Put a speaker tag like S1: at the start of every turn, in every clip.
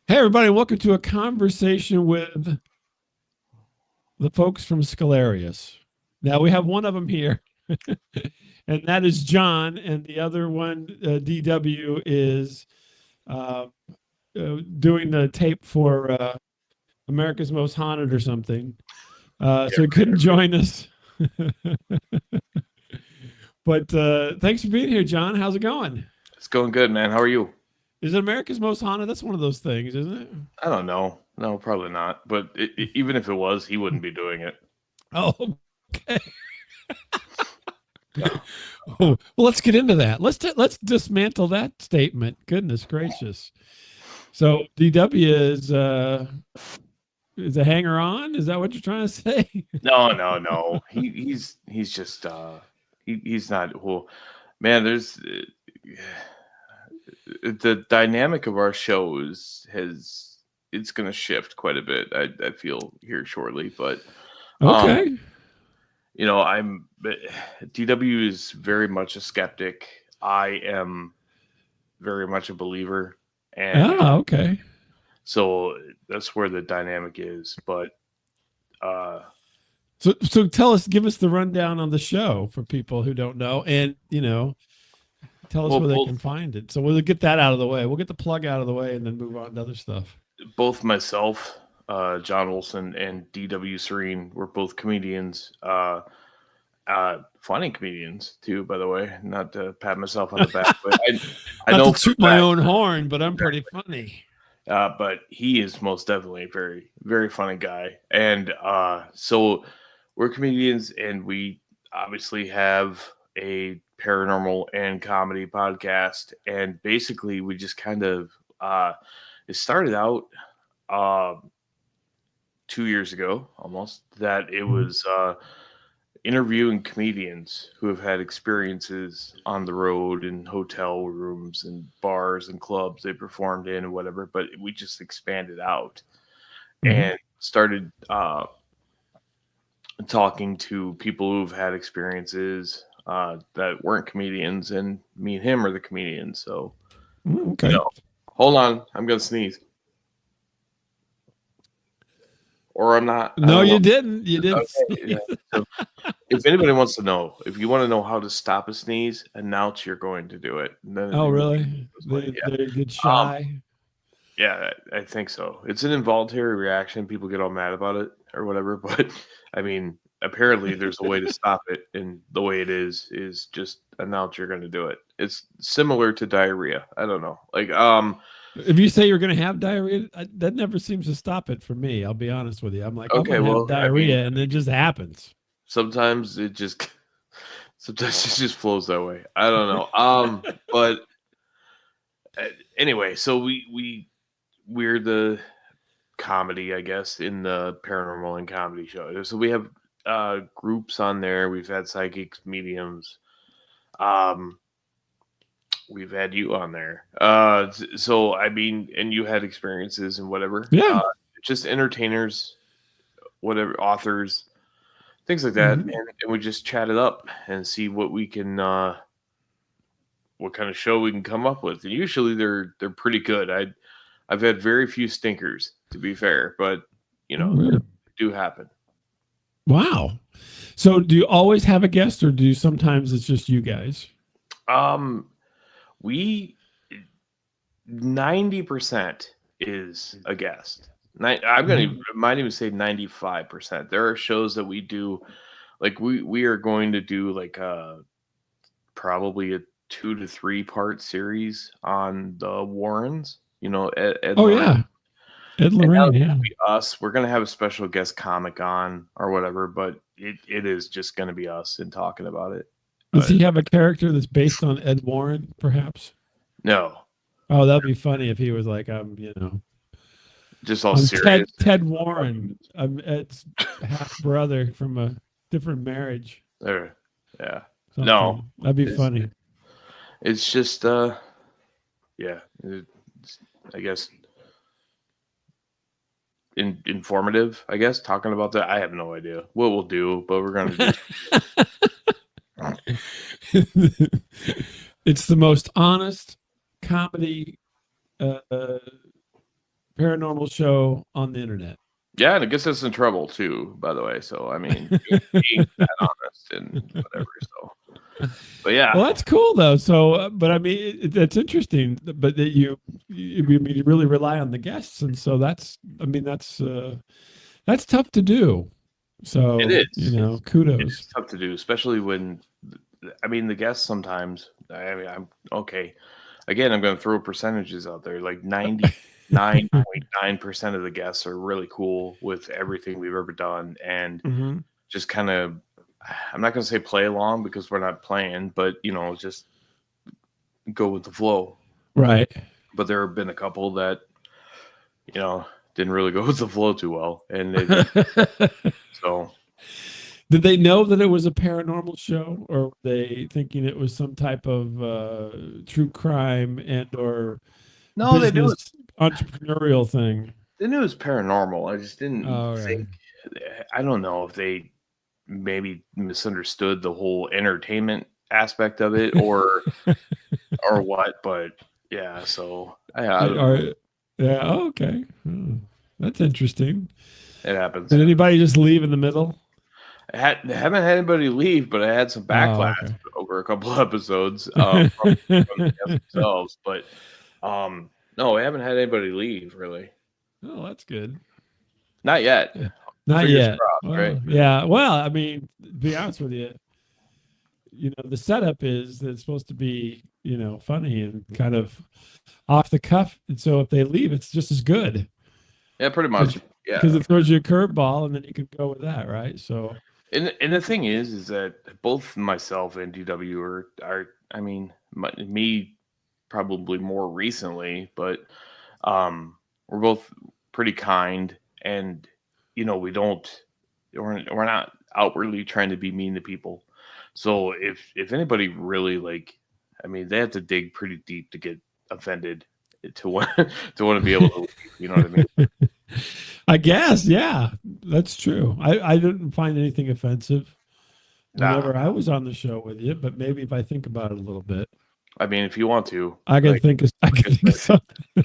S1: Hey, everybody, welcome to a conversation with the folks from Scalarious. Now, we have one of them here, and that is John, and the other one, DW, is uh, doing the tape for America's Most Haunted or something. So he couldn't join us. But thanks for being here, John. How's it going?
S2: It's going good, man. How are you?
S1: Is it America's Most Haunted? That's one of those things, isn't it?
S2: I don't know. No, probably not. But even if it was, he wouldn't be doing it.
S1: Oh, okay.
S2: No.
S1: Oh, well, let's get into that. Let's dismantle that statement. Goodness gracious. So DW is a hanger on. Is that what you're trying to say?
S2: No, no, no. He's just he's not well, man, there's the dynamic of our shows has it's going to shift quite a bit. I feel here shortly, but um
S1: Okay.
S2: I'm DW is very much a skeptic. I am very much a believer, and
S1: Ah, okay.
S2: so that's where the dynamic is. But uh
S1: So tell us, give us the rundown on the show for people who don't know, and tell us
S2: well,
S1: where they can find it. So we'll get that out of the way. We'll get the plug out of the way, and then move on to other stuff.
S2: both myself, John Wilson, and DW Serene were both comedians. Funny comedians too, by the way. Not to pat myself on the back, but I
S1: Not to
S2: know for
S1: toot
S2: a
S1: my
S2: fact.
S1: own horn, but I'm pretty funny.
S2: But he is most definitely a very, very funny guy. And so we're comedians, and we obviously have a paranormal and comedy podcast. And basically, we just kind of it started out uh, 2 years ago, almost, that it
S1: Mhm.
S2: was interviewing comedians who have had experiences on the road in hotel rooms and bars and clubs they performed in and whatever. But we just expanded out
S1: Mhm.
S2: and started talking to people who've had experiences that weren't comedians, and me and him are the comedians. So, you
S1: Okay.
S2: know, hold on, I'm gonna sneeze, or I'm not. I
S1: No,
S2: don't know.
S1: you didn't. You didn't
S2: Okay, yeah.
S1: sneeze.
S2: So if anybody wants to know, if you want to know how to stop a sneeze, announce you're going to do it. And then
S1: Oh,
S2: it will be
S1: really?
S2: this way.
S1: They get
S2: Yeah.
S1: shy.
S2: Yeah, I think so. It's an involuntary reaction. People get all mad about it or whatever, but I mean, apparently there's a way to stop it, and the way it is just announce you're going to do it. It's similar to diarrhea. I don't know.
S1: If you say you're going to have diarrhea, that never seems to stop it for me. I'll be honest with you. I'm like, I'm going
S2: Okay,
S1: to have
S2: well, I mean,
S1: diarrhea, and it just happens.
S2: sometimes it just sometimes it just flows that way. I don't know. But uh, anyway, so we're the comedy, I guess, in the paranormal and comedy show. So we have groups on there. We've had psychics, mediums. Um, we've had you on there. So I mean, and you had experiences and whatever.
S1: Yeah.
S2: Just entertainers, whatever, authors, things like that,
S1: Hmm.
S2: and we just chat it up and see what we can, what kind of show we can come up with. And usually they're pretty good. I've had very few stinkers, to be fair, but they
S1: Oh,
S2: do happen.
S1: wow. So, do you always have a guest, or do you sometimes it's just you guys?
S2: Um, we 90% is a guest. I'm gonna
S1: Mhm.
S2: might even say 95%. There are shows that we do, like we are going to do like probably a 2 to 3 part series on the Warrens. Ed
S1: Oh,
S2: Lorraine,
S1: yeah. Ed
S2: and that'll
S1: Lorraine.
S2: just
S1: Yeah.
S2: be us. We're gonna have a special guest comic on or whatever, but it is just gonna be us and talking about it.
S1: Does
S2: Uh,
S1: he have a character that's based on Ed Warren, perhaps?
S2: no,
S1: Oh, that'd be funny if he was like,
S2: just all
S1: I'm
S2: serious.
S1: Ted Warren. I'm Ed's half brother from a different marriage.
S2: There, yeah. No,
S1: Something. That'd be
S2: it's
S1: funny.
S2: it's just yeah. I guess informative. I guess talking about that. I have no idea what we'll do, but we're gonna do.
S1: It's the most honest comedy uh, paranormal show on the internet.
S2: Yeah, and it gets us in trouble too, by the way. So I mean, being that honest and whatever. So, but yeah,
S1: Well, that's cool though. So, but I mean, that's interesting. But that you really rely on the guests, and so I mean, that's tough to do.
S2: it
S1: So,
S2: is. It
S1: kudos.
S2: is tough to do, especially when I mean the guests sometimes. I mean, I'm okay. Again, I'm going to throw percentages out there. Like 99.9% of the guests are really cool with everything we've ever done, and
S1: Mm-hmm.
S2: just kind of. I'm not going to say play along because we're not playing, but just go with the flow.
S1: Right.
S2: But there have been a couple that didn't really go with the flow too well, and so.
S1: Did they know that it was a paranormal show, or were they thinking it was some type of true crime and or
S2: No,
S1: business entrepreneurial thing?
S2: they knew it was paranormal. I just didn't
S1: Oh, right.
S2: think. I don't know if they maybe misunderstood the whole entertainment aspect of it, or what. But yeah, so I don't know.
S1: Yeah. Oh, okay. Oh, that's interesting.
S2: It happens.
S1: Did anybody just leave in the middle?
S2: I haven't had anybody leave, but I had some backlash
S1: Okay.
S2: over a couple episodes from the guests themselves. But no, I haven't had anybody leave really.
S1: Oh, that's good.
S2: Not yet.
S1: Not
S2: Fingers
S1: yet.
S2: crossed,
S1: Well,
S2: right?
S1: yeah. Well, I mean, to be honest with you, the setup is that it's supposed to be, funny and kind of off the cuff. And so if they leave, it's just as good.
S2: Yeah, pretty much. Yeah.
S1: Because it throws you a curveball and then you can go with that, right? So
S2: And the thing is that both myself and DW are I mean, me probably more recently, but we're both pretty kind, and we're not outwardly trying to be mean to people. So if anybody really I mean, they have to dig pretty deep to get offended to want to be able to leave, you know what I mean?
S1: I guess, yeah, that's true. I didn't find anything offensive
S2: Nah,
S1: whenever I was on the show with you, but maybe if I think about it a little bit,
S2: I mean, if you want to,
S1: I can think of something.
S2: you're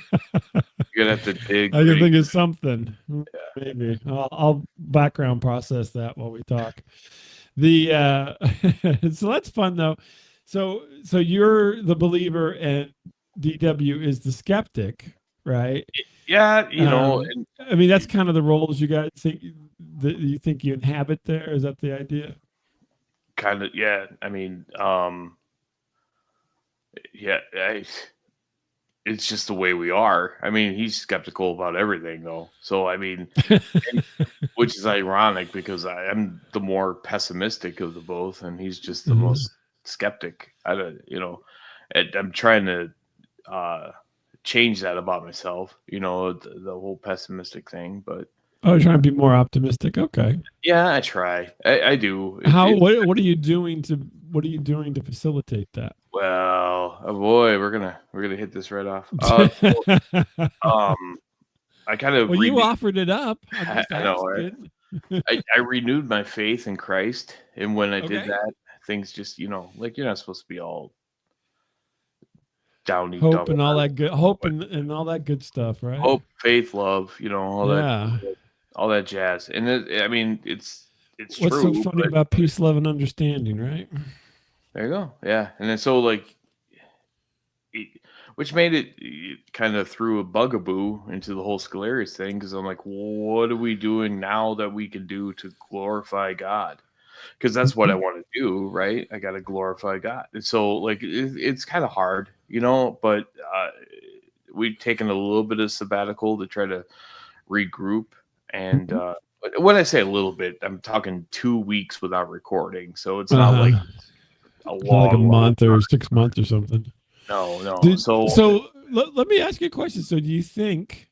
S2: gonna have to dig.
S1: I can think of something.
S2: Yeah.
S1: Maybe I'll background process that while we talk. The so that's fun though. So you're the believer and DW is the skeptic, right?
S2: Yeah,
S1: I mean that's kind of the roles you guys think that you think you inhabit there. Is that the idea?
S2: kind of. Yeah, I mean, yeah, it's just the way we are. I mean, he's skeptical about everything, though. So I mean, which is ironic because I am the more pessimistic of the both, and he's just the most skeptic. I'm trying to change that about myself. The whole pessimistic thing, but.
S1: Oh, you're trying to be more optimistic. Okay.
S2: Yeah, I try. I do.
S1: What are you doing to facilitate that?
S2: Well, oh boy, we're gonna hit this right off. I kind of
S1: you offered it up.
S2: I know, right? I renewed my faith in Christ, and when I did that, things just like you're not supposed to be all downy,
S1: hope and all that good hope and all that good stuff, right?
S2: Hope, faith, love, all that jazz. And I mean, it's
S1: What's
S2: true.
S1: What's so funny about peace, love, and understanding, right?
S2: There you go. Yeah, and then so which made it kind of threw a bugaboo into the whole Scalarious thing because I'm like, what are we doing now that we can do to glorify God? Because that's what I want to do, right? I got to glorify God. And so it's kind of hard, but we've taken a little bit of sabbatical to try to regroup. And when I say a little bit, I'm talking 2 weeks without recording. So it's not like a long,
S1: like a month or 6 months or something.
S2: No.
S1: So let me ask you a question. So do you think?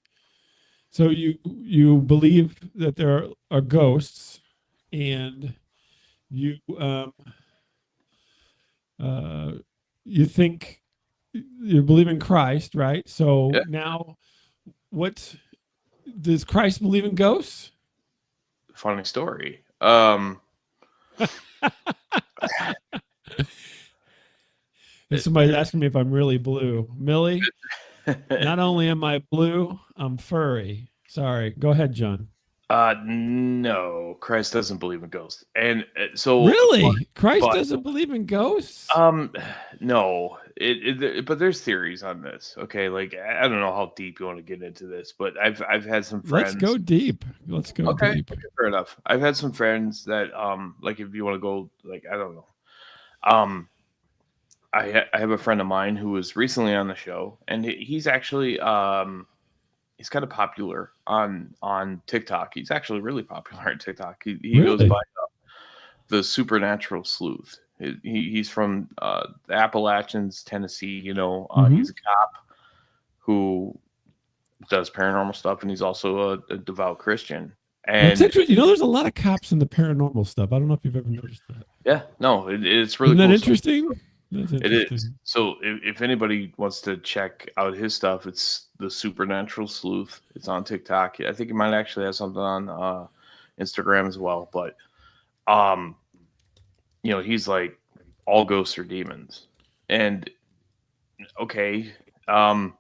S1: So you believe that there are ghosts, and you you think you believe in Christ, right? So now, what does Christ believe in ghosts?
S2: Funny story.
S1: And somebody's asking me if I'm really blue. Millie, Not only am I blue, I'm furry. Sorry. Go ahead, John.
S2: No, Christ doesn't believe in ghosts, and
S1: Really? Christ
S2: but
S1: doesn't believe in ghosts?
S2: um, no, but there's theories on this. Okay, like I don't know how deep you want to get into this, but I've had some
S1: Let's go
S2: friends.
S1: deep. Let's go
S2: Okay,
S1: deep.
S2: okay, fair enough. I've had some friends that like if you want to go, like I don't know, um, I have a friend of mine who was recently on the show, and he's actually he's kind of popular on TikTok. He's actually really popular on TikTok. He goes by
S1: Really?
S2: the Supernatural Sleuth. He's from the Appalachians, Tennessee.
S1: Hmm.
S2: He's a cop who does paranormal stuff, and he's also a devout Christian.
S1: That's
S2: And
S1: interesting. You know, there's a lot of cops in the paranormal stuff. I don't know if you've ever noticed that.
S2: yeah, no, it's really
S1: Isn't that
S2: cool stuff.
S1: interesting? That's
S2: It is.
S1: interesting.
S2: So if anybody wants to check out his stuff, it's the Supernatural Sleuth. It's on TikTok. I think he might actually have something on Instagram as well. But um, he's like all ghosts are demons, and okay, um,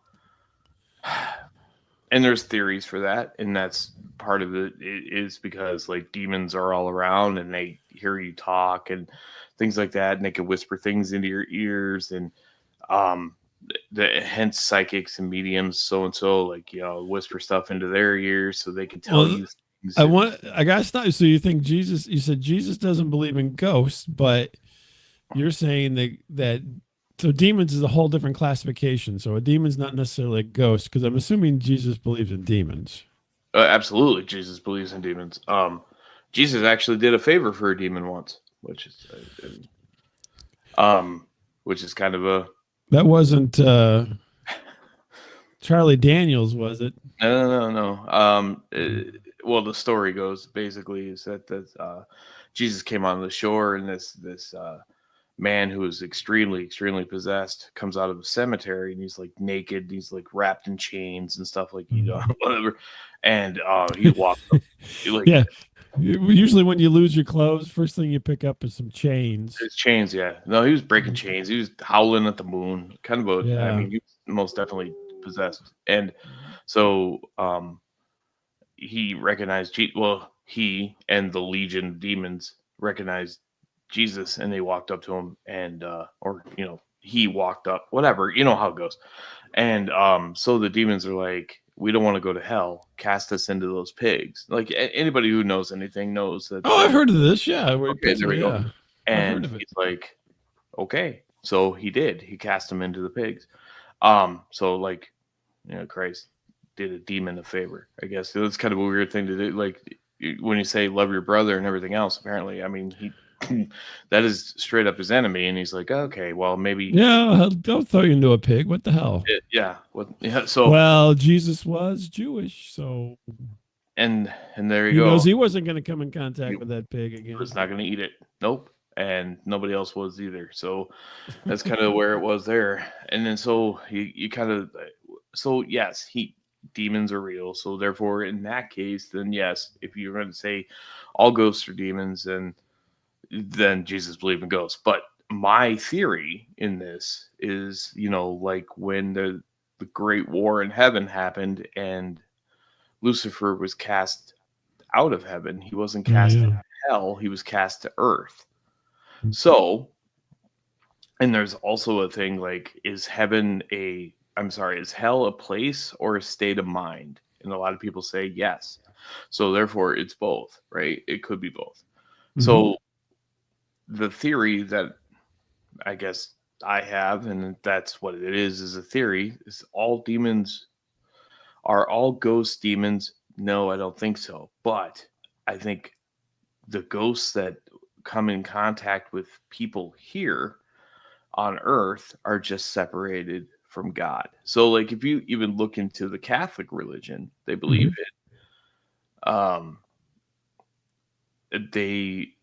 S2: and there's theories for that, and that's part of it is because like demons are all around and they hear you talk and things like that, and they can whisper things into your ears, and um hence psychics and mediums so and so like whisper stuff into their ears so they can tell
S1: Well,
S2: you things. And
S1: I gotta stop. So you think you said Jesus doesn't believe in ghosts, but you're saying that so demons is a whole different classification. So a demon's not necessarily a ghost, because I'm assuming Jesus believes in demons.
S2: absolutely, Jesus believes in demons. Jesus actually did a favor for a demon once, um which is kind of a
S1: That wasn't Charlie Daniels, was it?
S2: no. Well, the story goes basically is that Jesus came on the shore, and this man who is extremely possessed comes out of the cemetery, and he's like naked, and he's like wrapped in chains and stuff, like whatever, and he walked up, like
S1: Yeah. Usually when you lose your clothes, first thing you pick up is some chains.
S2: his chains. Yeah, no, he was breaking chains. He was howling at the moon, kind of I
S1: Yeah.
S2: mean, he was most definitely possessed, and so he recognized well, he and the legion of demons recognized Jesus, and they walked up to him, and or he walked up, whatever, you know how it goes. And so the demons are like, we don't want to go to hell, cast us into those pigs. Like anybody who knows anything knows that
S1: Oh, I've heard of this. Yeah.
S2: okay, there we go.
S1: Yeah. I've heard
S2: And
S1: of it.
S2: he's like, okay, so he cast them into the pigs. So like, Christ did a demon a favor, I guess. That's kind of a weird thing to do. Like when you say love your brother and everything else, apparently, I mean, he that is straight up his enemy, and he's like, okay, well, maybe,
S1: Yeah. Don't throw you into a pig. What the hell?
S2: yeah, yeah. So
S1: Well, Jesus was Jewish, so
S2: and there you
S1: he knows
S2: go.
S1: he wasn't going to come in
S2: He
S1: contact with that pig again.
S2: was not going to eat it. Nope. And nobody else was either. So that's kind of where it was there. And then so you kind of so yes, demons are real. So therefore, in that case, then yes, if you're going to say all ghosts are demons, then Jesus believed in ghosts. But my theory in this is, like when the Great War in heaven happened and Lucifer was cast out of heaven, he wasn't cast to
S1: Yeah.
S2: hell, he was cast to earth. So, and there's also a thing like, is hell a place or a state of mind? And a lot of people say yes. So therefore it's both, right? It could be both.
S1: Mm-hmm.
S2: So the theory that I guess I have, and that's what it is a theory, is are all ghost demons? No, I don't think so. But I think the ghosts that come in contact with people here on earth are just separated from God. So like if you even look into the Catholic religion, they believe
S1: Mm-hmm.
S2: it. They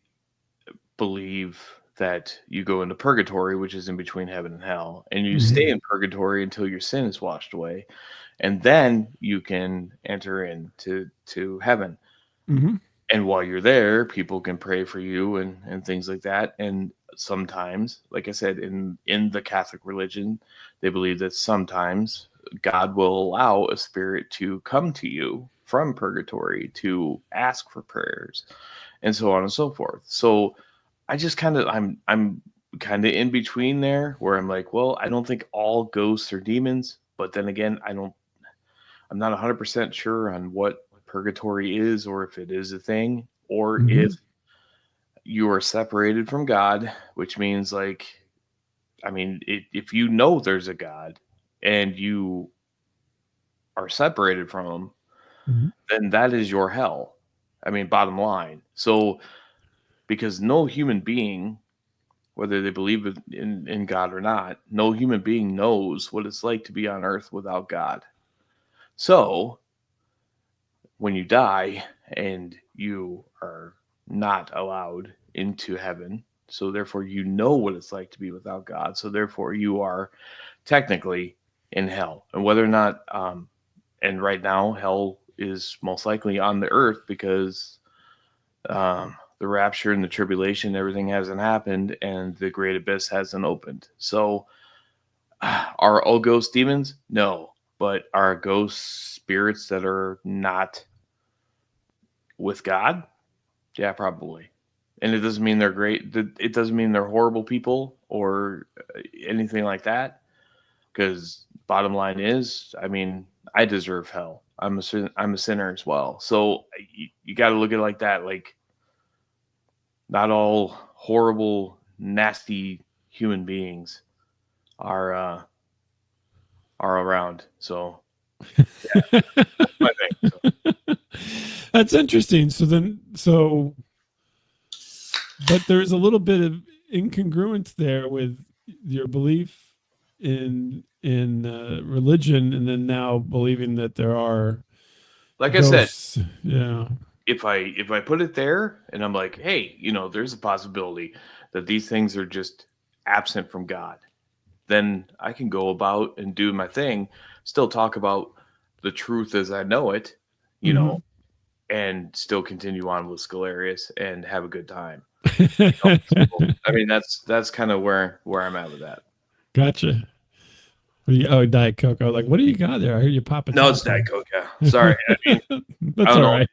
S2: believe that you go into purgatory, which is in between heaven and hell, and you
S1: Mm-hmm.
S2: stay in purgatory until your sin is washed away, and then you can enter into heaven.
S1: Mm-hmm.
S2: And while you're there, people can pray for you and things like that. And sometimes, like I said, in the Catholic religion, they believe that sometimes God will allow a spirit to come to you from purgatory to ask for prayers, and so on and so forth. So I just I'm kind of in between there, where I'm like, well, I don't think all ghosts are demons, but then again, I'm not 100% sure on what purgatory is, or if it is a thing, or
S1: Mhm.
S2: if you are separated from God, which means, like, I mean, if you know there's a God and you are separated from him,
S1: Mhm.
S2: then that is your hell. I mean, bottom line. So, because no human being, whether they believe in God or not, no human being knows what it's like to be on earth without God. So, when you die and you are not allowed into heaven, so therefore you know what it's like to be without God. So, therefore, you are technically in hell. And whether or not, and right now, hell is most likely on the earth because the rapture and the tribulation, everything hasn't happened, and the great abyss hasn't opened. So, are all ghosts demons? No. But are ghosts spirits that are not with God? Yeah, probably. And it doesn't mean they're great. It doesn't mean they're horrible people or anything like that. Because bottom line is, I mean, I deserve hell. I'm a sinner as well. So you got to look at it like that. Like, not all horrible, nasty human beings are around. So yeah, that's my thing. So.
S1: That's interesting. But there's a little bit of incongruence there with your belief in religion, and then now believing that there are
S2: Like I said,
S1: ghosts. Yeah.
S2: if I put it there and I'm like, hey, there's a possibility that these things are just absent from God, then I can go about and do my thing, still talk about the truth as I know it, you know,
S1: Mhm.
S2: and still continue on with Scalarious and have a good time. So, I mean, that's kind of where I'm at with that.
S1: Gotcha. Oh, Diet Coke. I was like, what do you got there? I hear you pop a
S2: No, it's
S1: top.
S2: Diet Coke. Yeah, sorry. I mean, I
S1: That's
S2: don't
S1: all
S2: know
S1: right.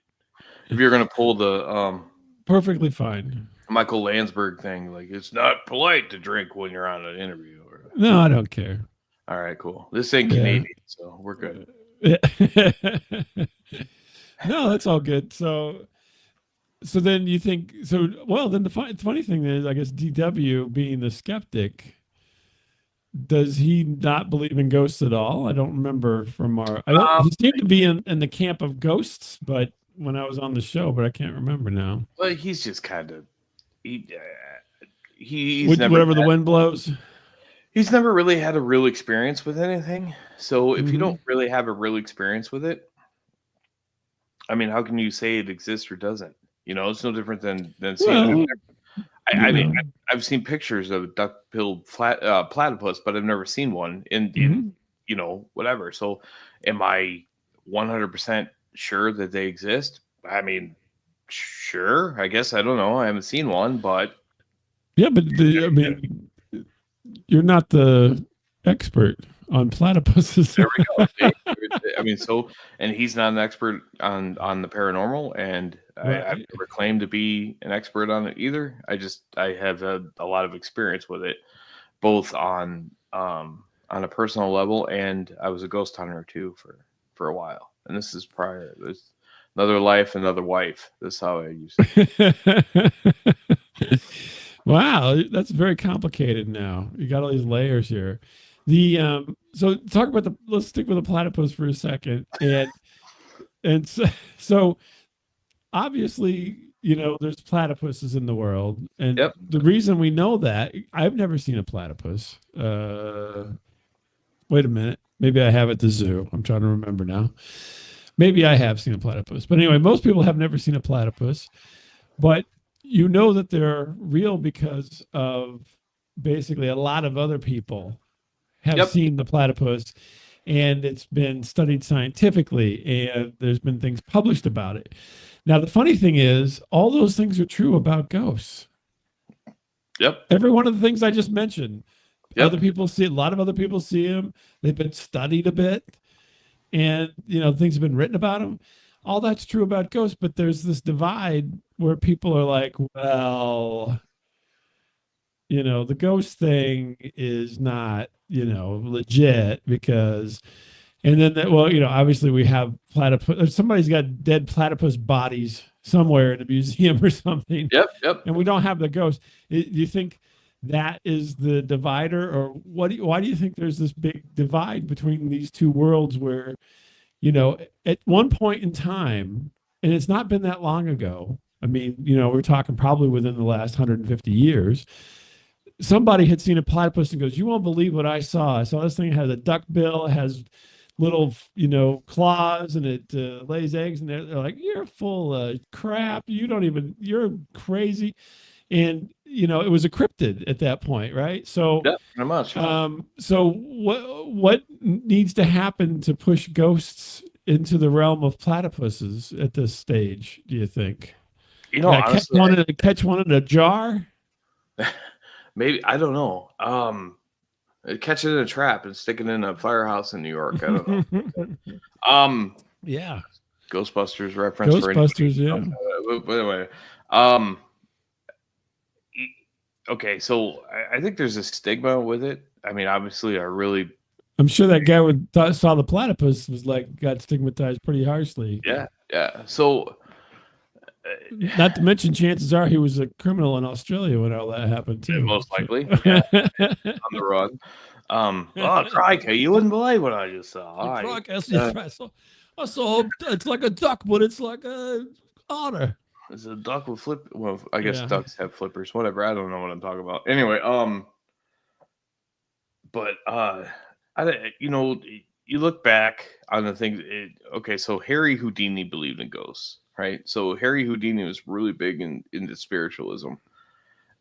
S2: if you're gonna pull the
S1: Perfectly fine.
S2: Michael Landsberg thing, like it's not polite to drink when you're on an interview.
S1: No, I don't care.
S2: All right, cool. This ain't
S1: Yeah.
S2: Canadian, so we're good.
S1: Yeah. No, that's all good. So then you think so? Well, then the funny thing is, I guess DW being the skeptic, does he not believe in ghosts at all? I don't remember from our. I don't.
S2: Um,
S1: He seemed to be in the camp of ghosts, but when I was on the show, but I can't remember now.
S2: but he's just kind of he's never
S1: Whatever the wind blows.
S2: he's never really had a real experience with anything. So if you
S1: Hmm.
S2: don't really have a real experience with it, I mean, how can you say it exists or doesn't? It's no different than seeing.
S1: Well, you
S2: I mean,
S1: know.
S2: I've seen pictures of a duck-billed platypus, but I've never seen one in
S1: Mhm.
S2: whatever. So, am I 100% sure that they exist? I mean, sure. I guess I don't know. I haven't seen one, but
S1: Yeah, but I mean, you're not the expert on platypuses.
S2: there we go. See? I mean, and he's not an expert on the paranormal, and I've
S1: Right.
S2: never claimed to be an expert on it either. I have had a lot of experience with it, both on a personal level, and I was a ghost hunter too for a while. And this is prior. There's another life, another wife. That's how I used
S1: Wow, that's very complicated now. You got all these layers here. So talk about let's stick with the platypus for a second. And so obviously, there's platypuses in the world. And
S2: Yep.
S1: the reason we know that, I've never seen a platypus. Wait a minute. Maybe I have at the zoo. I'm trying to remember now. Maybe I have seen a platypus. But anyway, most people have never seen a platypus. But you know that they're real because of basically a lot of other people have
S2: Yep.
S1: seen the platypus, and it's been studied scientifically, and there's been things published about it. Now, the funny thing is, all those things are true about ghosts.
S2: Yep.
S1: Every one of the things I just mentioned, Other people see, a lot of other people see them. They've been studied a bit, and things have been written about them. All that's true about ghosts, but there's this divide where people are like, well, the ghost thing is not, legit because, and then obviously we have platypus. Somebody's got dead platypus bodies somewhere in a museum or something.
S2: Yep.
S1: And we don't have the ghost. Do you think that is the divider, or why do you think there's this big divide between these two worlds where, at one point in time, and it's not been that long ago. I mean, we're talking probably within the last 150 years. Somebody had seen a platypus and goes, "You won't believe what I saw. I saw this thing has a duck bill, it has little, claws, and it lays eggs." And they're like, "You're full of crap. You're crazy." And, it was a cryptid at that point, right? So,
S2: yeah, pretty much.
S1: So what needs to happen to push ghosts into the realm of platypuses at this stage, do you think?
S2: Honestly,
S1: catch one in a jar?
S2: Maybe, I don't know. Catch it in a trap and stick it in a firehouse in New York. I don't know.
S1: Yeah.
S2: Ghostbusters reference.
S1: Ghostbusters, yeah.
S2: But anyway, okay, so I think there's a stigma with it. I mean, obviously,
S1: I'm sure that guy saw the platypus got stigmatized pretty harshly.
S2: Yeah. So,
S1: not to mention, chances are he was a criminal in Australia when all that happened too.
S2: Most likely, yeah. On the run. Oh, crikey! You wouldn't believe what I just saw.
S1: I saw it's like a duck, but it's like a otter.
S2: It's a duck with flip. Well, I guess ducks have flippers. Whatever. I don't know what I'm talking about. Anyway, but you look back on the things. Okay, so Harry Houdini believed in ghosts, right? So Harry Houdini was really big into spiritualism,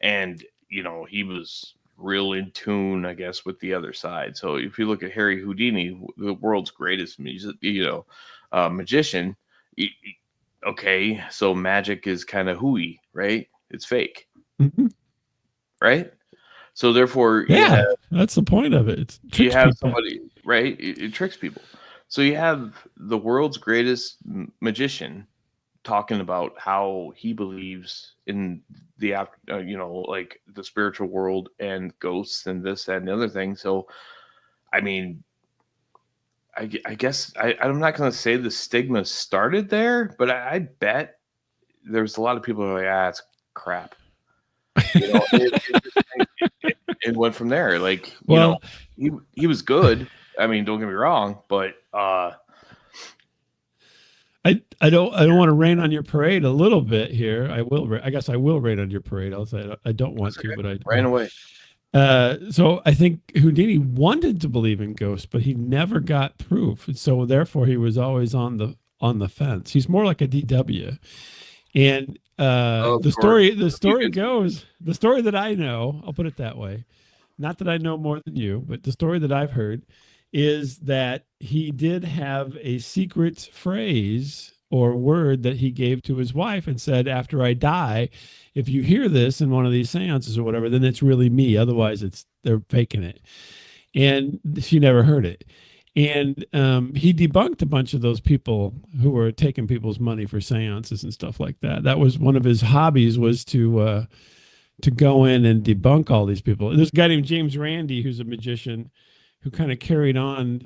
S2: and he was real in tune, I guess, with the other side. So if you look at Harry Houdini, the world's greatest magician. Okay, so magic is kind of hooey, right? It's fake, right? So therefore,
S1: that's the point of it.
S2: You have somebody, right? It tricks people. So you have the world's greatest magician talking about how he believes in the like the spiritual world and ghosts and this, that, and the other thing. So, I mean, I guess I'm not going to say the stigma started there, but I bet there's a lot of people who are like, it's crap. It went from there. Like, he was good. I mean, don't get me wrong, but
S1: I don't want to rain on your parade a little bit here. I guess I will rain on your parade. I'll say I don't want to, but I
S2: ran away.
S1: So I think Houdini wanted to believe in ghosts, but he never got proof. So therefore he was always on the fence. He's more like a DW. And the story goes, the story that I know, I'll put it that way. Not that I know more than you, but the story that I've heard is that he did have a secret phrase or word that he gave to his wife and said, after I die, if you hear this in one of these seances or whatever, then it's really me. Otherwise they're faking it. And she never heard it. And he debunked a bunch of those people who were taking people's money for seances and stuff like that. That was one of his hobbies, was to go in and debunk all these people. There's a guy named James Randi, who's a magician, who kind of carried on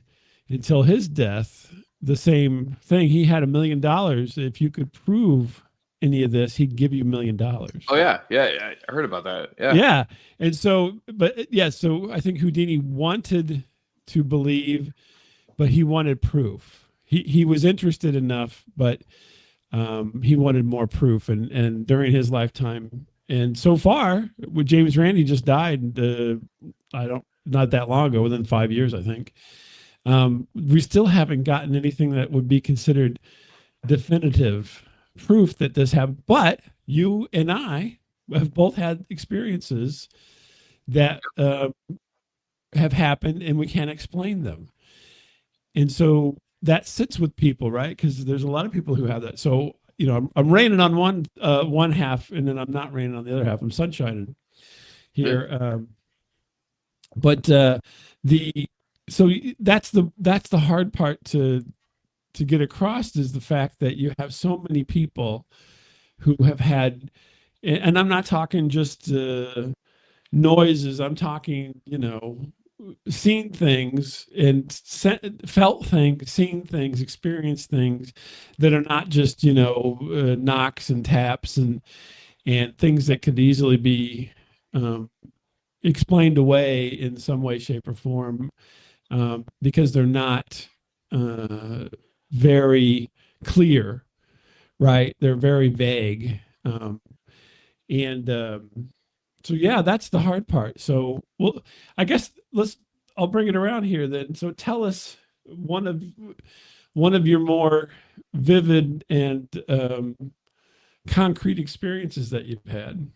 S1: until his death the same thing. He had $1 million. If you could prove any of this, he'd give you $1 million.
S2: Oh yeah. I heard about that.
S1: Yeah. And so, so I think Houdini wanted to believe, but he wanted proof. He was interested enough, but he wanted more proof. And during his lifetime, and so far, with James Randi just died, not that long ago, within 5 years, I think. We still haven't gotten anything that would be considered definitive proof that this happened. But you and I have both had experiences that have happened, and we can't explain them. And so that sits with people, right? Because there's a lot of people who have that. So, I'm raining on one half, and then I'm not raining on the other half. I'm sunshining here. But the so that's the hard part to get across, is the fact that you have so many people who have had, and I'm not talking just noises. I'm talking, seen things and felt things, seen things, experienced things that are not just, knocks and taps and things that could easily be um, explained away in some way, shape, or form, because they're not very clear, right? They're very vague. And So yeah, that's the hard part. So, well, I guess I'll bring it around here then. So tell us one of your more vivid and concrete experiences that you've had.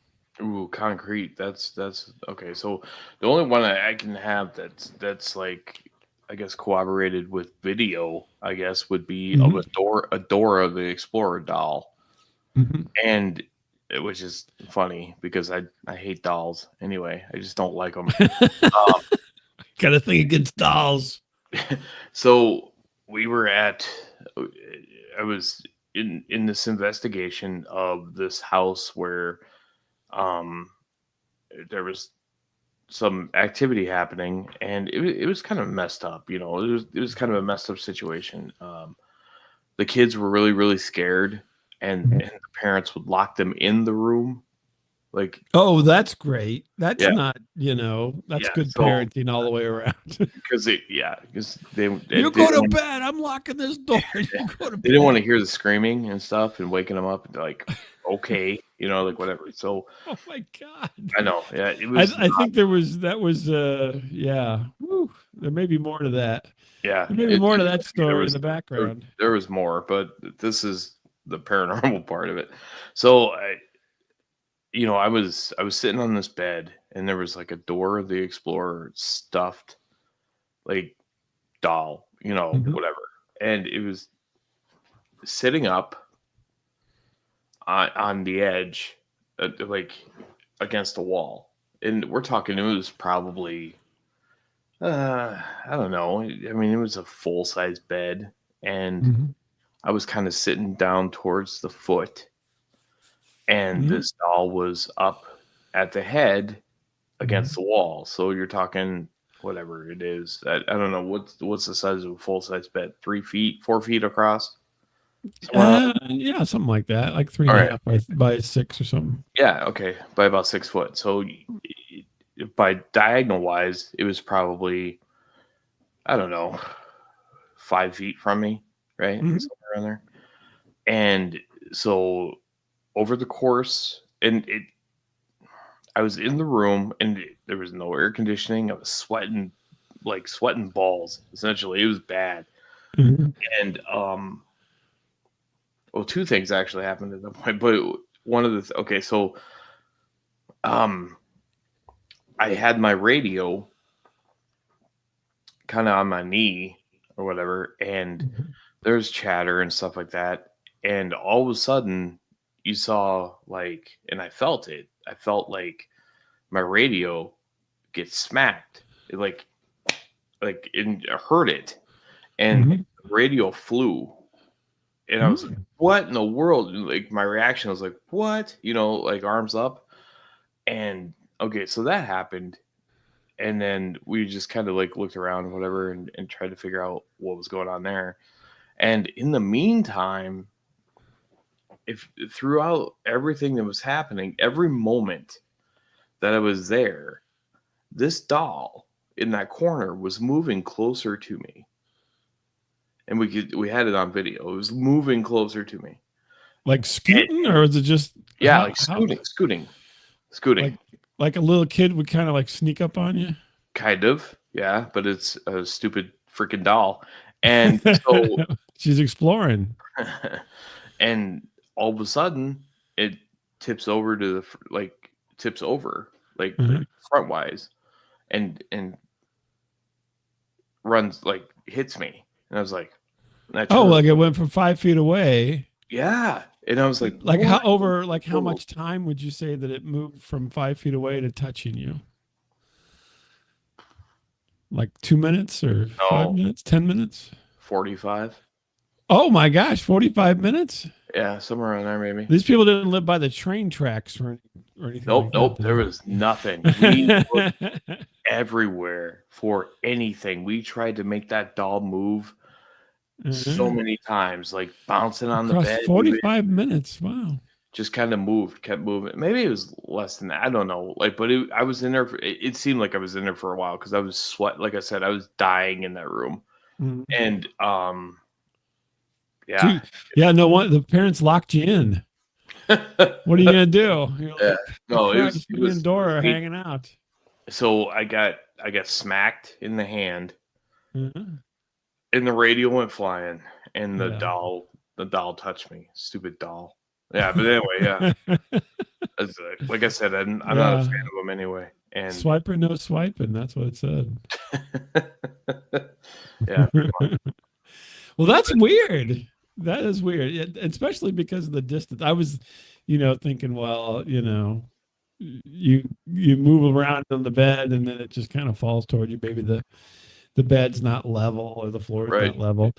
S2: Ooh, concrete. That's okay. So the only one I can have that's like, I guess, corroborated with video, I guess, would be of
S1: Mhm.
S2: A Dora the Explorer doll,
S1: Mhm.
S2: and which is funny because I hate dolls anyway. I just don't like them.
S1: Got a thing against dolls.
S2: So we were at, I was in this investigation of this house where um there was some activity happening, and it was kind of messed up. It was kind of a messed up situation. The kids were really really scared, and the parents would lock them in the room, like,
S1: Oh, that's great. That's
S2: yeah,
S1: not, that's
S2: yeah.
S1: good
S2: So
S1: parenting all the way around.
S2: because they
S1: You
S2: didn't
S1: go to
S2: want,
S1: bed. I'm locking this door. You go to
S2: they didn't want
S1: bed.
S2: to hear the screaming and stuff and waking them up, and like, okay, like whatever. So
S1: Oh my God.
S2: I know, yeah, it was
S1: I think that was yeah. Whew. There may be more to that.
S2: yeah,
S1: There may be more to that
S2: there
S1: story in
S2: was
S1: the background.
S2: there was more, but this is the paranormal part of it. So I was sitting on this bed, and there was like a Dora the Explorer stuffed, like, doll,
S1: Mhm.
S2: whatever, and it was sitting up on the edge, like against the wall, and we're talking. It was probably I don't know. I mean, it was a full size bed, and
S1: Mhm.
S2: I was kind of sitting down towards the foot, and
S1: Mhm.
S2: this doll was up at the head against
S1: Mhm.
S2: the wall. So you're talking whatever it is. I don't know what's the size of a full size bed. 3 feet, 4 feet across, somewhere around.
S1: Yeah, something like that, like three
S2: All
S1: and a
S2: right.
S1: half by six or something.
S2: Yeah. Okay. By about 6 foot. So by diagonal wise, it was probably, I don't know, 5 feet from me, right?
S1: Mhm.
S2: Somewhere around there. And so over the course, I was in the room, and there was no air conditioning. I was sweating, like sweating balls. Essentially, it was bad.
S1: Mhm.
S2: And well, two things actually happened at that point. But one of the okay, so um, I had my radio kind of on my knee or whatever, and
S1: Mhm.
S2: there's chatter and stuff like that. And all of a sudden, you saw, like, and I felt it. I felt like my radio get smacked. It, like, and I heard it, and
S1: Mhm.
S2: the radio flew, and I was like,
S1: Mhm.
S2: "What in the world?" And, like, my reaction was like, "What?" Like, arms up. And okay, so that happened, and then we just kind of like looked around and whatever, and tried to figure out what was going on there. And in the meantime, if throughout everything that was happening, every moment that I was there, this doll in that corner was moving closer to me, and we had it on video. It was moving closer to me.
S1: Like
S2: And,
S1: scooting, or is it just
S2: yeah, like
S1: how
S2: scooting,
S1: like like a little kid would kind of like sneak up on you?
S2: kind of, yeah. But it's a stupid freaking doll, and so
S1: She's exploring.
S2: and all of a sudden it tips over to like tips over, like
S1: Mhm.
S2: front wise, and runs, like, hits me, and I was like, and I
S1: Oh,
S2: turned,
S1: like it went from 5 feet away.
S2: yeah, and I was like,
S1: Like
S2: what
S1: how
S2: in the
S1: over like how
S2: world?
S1: much time would you say that it moved from 5 feet away to touching you? Like 2 minutes or 5
S2: No,
S1: minutes, 10 minutes?
S2: 45.
S1: Oh my gosh, 45 minutes?
S2: Yeah, somewhere around there maybe.
S1: These people didn't live by the train tracks or anything
S2: Nope,
S1: like that,
S2: nope. There
S1: did
S2: was nothing. We looked
S1: they?
S2: everywhere for anything. We tried to make that doll move so
S1: Uh-huh.
S2: many times, like bouncing on the
S1: Across
S2: bed even.
S1: 45 minutes. Wow.
S2: Just kind of moved, kept moving. Maybe it was less than that. I don't know. Like, but I was in there. It seemed like I was in there for a while because I was sweat. Like I said, I was dying in that room.
S1: Mhm.
S2: And yeah,
S1: Dude, yeah, no one the parents locked you in. What are you gonna do? You're
S2: yeah.
S1: like, oh
S2: No,
S1: Christ,
S2: it
S1: me and
S2: was
S1: Dora are
S2: great.
S1: hanging out.
S2: So I got smacked in the hand,
S1: Uh-huh.
S2: and the radio went flying, and
S1: Yeah.
S2: the doll touched me. Stupid doll. Yeah, but anyway, yeah. Like I said, I'm not a
S1: Yeah.
S2: fan of them anyway. And
S1: Swiper, no swiping. That's what it said.
S2: yeah, pretty much.
S1: Well, that's weird. That is weird, especially because of the distance. I was, thinking, well, you move around on the bed and then it just kind of falls toward you. Maybe the bed's not level or the floor is
S2: Right,
S1: not level.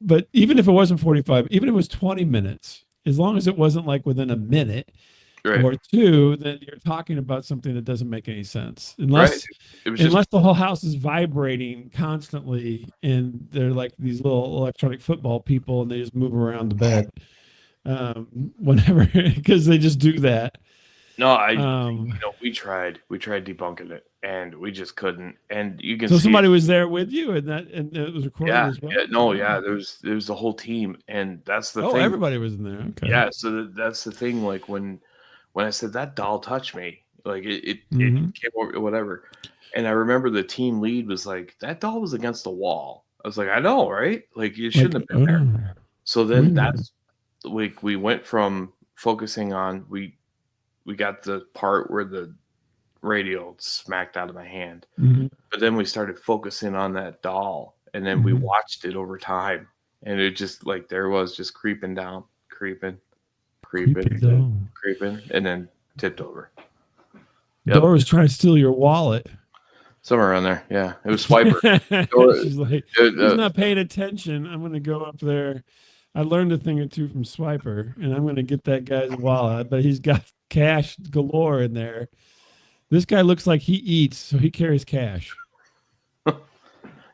S1: But even if it wasn't 45, even if it was 20 minutes, as long as it wasn't like within a minute
S2: right,
S1: or two, then you're talking about something that doesn't make any sense.
S2: right. It was just
S1: Unless the whole house is vibrating constantly and they're like these little electronic football people and they just move around the bed whenever because they just do that.
S2: no,
S1: Um,
S2: we tried debunking it, and we just couldn't. And you can
S1: so
S2: see it.
S1: somebody was there with you and it was recorded
S2: Yeah,
S1: as well.
S2: yeah,
S1: Oh,
S2: no, yeah.
S1: wow.
S2: There was the whole team, and that's the
S1: Oh,
S2: thing.
S1: everybody was in there. Okay.
S2: Yeah, so that's the thing. Like when I said that doll touched me, like it
S1: Hmm.
S2: came over whatever, and I remember the team lead was like, "That doll was against the wall." I was like, "I know, right? Like you shouldn't
S1: Like,
S2: have been there."
S1: oh,
S2: So then
S1: weird.
S2: that's we went from focusing on we got the part where the radio smacked out of my hand.
S1: Hmm.
S2: But then we started focusing on that doll, and then we
S1: Hmm.
S2: watched it over time, and it just like there was just creeping down, creeping,
S1: Creepy
S2: creeping,
S1: doll.
S2: creeping, and then tipped over. Yep,
S1: Dora was trying to steal your wallet.
S2: somewhere around there. Yeah, it was Swiper. Dora,
S1: She's like, he's not paying attention. I'm going to go up there. I learned a thing or two from Swiper, and I'm going to get that guy's wallet. But he's got cash galore in there. This guy looks like he eats, so he carries cash.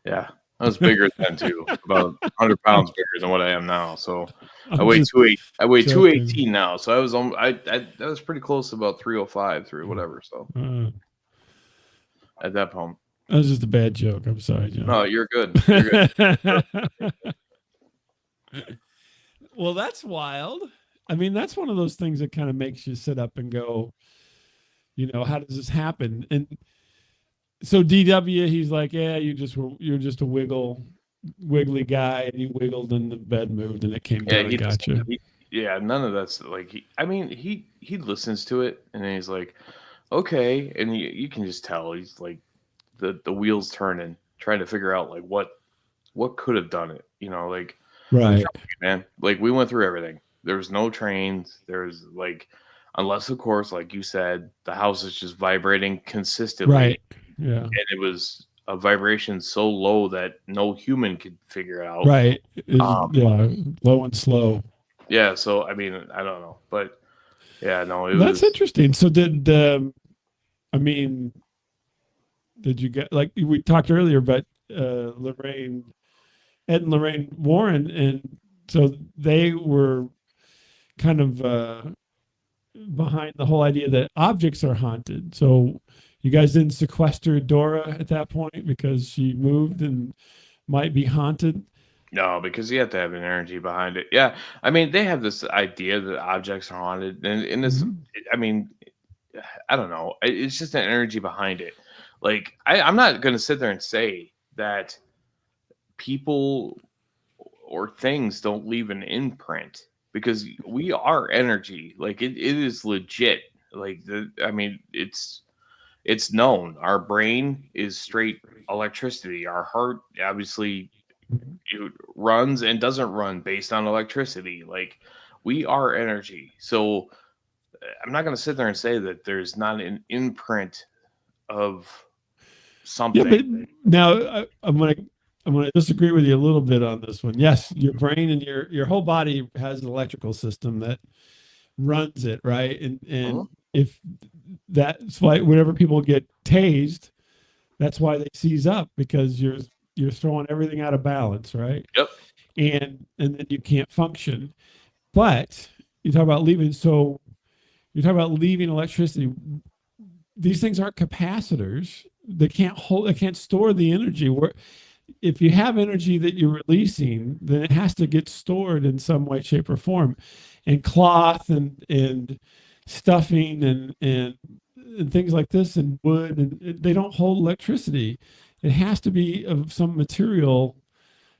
S2: yeah, I was bigger then too, about 100 pounds bigger than what I am now. So I
S1: I'm
S2: weigh
S1: just
S2: I weigh
S1: joking.
S2: 218 now. So I was I that was pretty close to about 305 through whatever. So
S1: Uh,
S2: at that point,
S1: that was just a bad joke. I'm sorry, John.
S2: no, you're good. You're good.
S1: Well, that's wild. I mean, that's one of those things that kind of makes you sit up and go, how does this happen? And so DW, he's like, yeah, you're just a wiggly guy, and you wiggled, and the bed moved, and it came
S2: Yeah,
S1: down and got you.
S2: yeah, none of that's like I mean, he listens to it and then he's like, okay, and you can just tell he's like the wheels turning, trying to figure out like what could have done it, like I'm
S1: Right,
S2: telling you, man, like we went through everything. There was no trains. There was like, unless of course, like you said, the house is just vibrating consistently,
S1: right, yeah,
S2: and it was a vibration so low that no human could figure it out.
S1: right. Is
S2: Um,
S1: yeah, low and slow.
S2: yeah, so I mean, I don't know, but yeah, no, it
S1: That's
S2: was.
S1: interesting. So I mean, did you get like we talked earlier, but Lorraine, Ed and Lorraine Warren, and so they were kind of behind the whole idea that objects are haunted. So you guys didn't sequester Dora at that point because she moved and might be haunted.
S2: No, because you have to have an energy behind it. Yeah, I mean, they have this idea that objects are haunted, and this,
S1: Mhm.
S2: I mean, I don't know. It's just an energy behind it. Like, I'm not going to sit there and say that people or things don't leave an imprint because we are energy. Like, it is legit. Like, I mean, it's known. Our brain is straight electricity. Our heart, obviously, it runs and doesn't run based on electricity. Like we are energy. So I'm not going to sit there and say that there's not an imprint of something.
S1: Yeah, but now I'm gonna disagree with you a little bit on this one. Yes, your brain and your whole body has an electrical system that runs it, right? And if that's why whenever people get tased, that's why they seize up, because you're throwing everything out of balance, right?
S2: Yep.
S1: And then you can't function. But you talk about leaving, so you talk about leaving electricity. These things aren't capacitors. They can't store the energy. Where if you have energy that you're releasing, then it has to get stored in some way, shape, or form. And cloth and stuffing and things like this and wood, and they don't hold electricity. It has to be of some material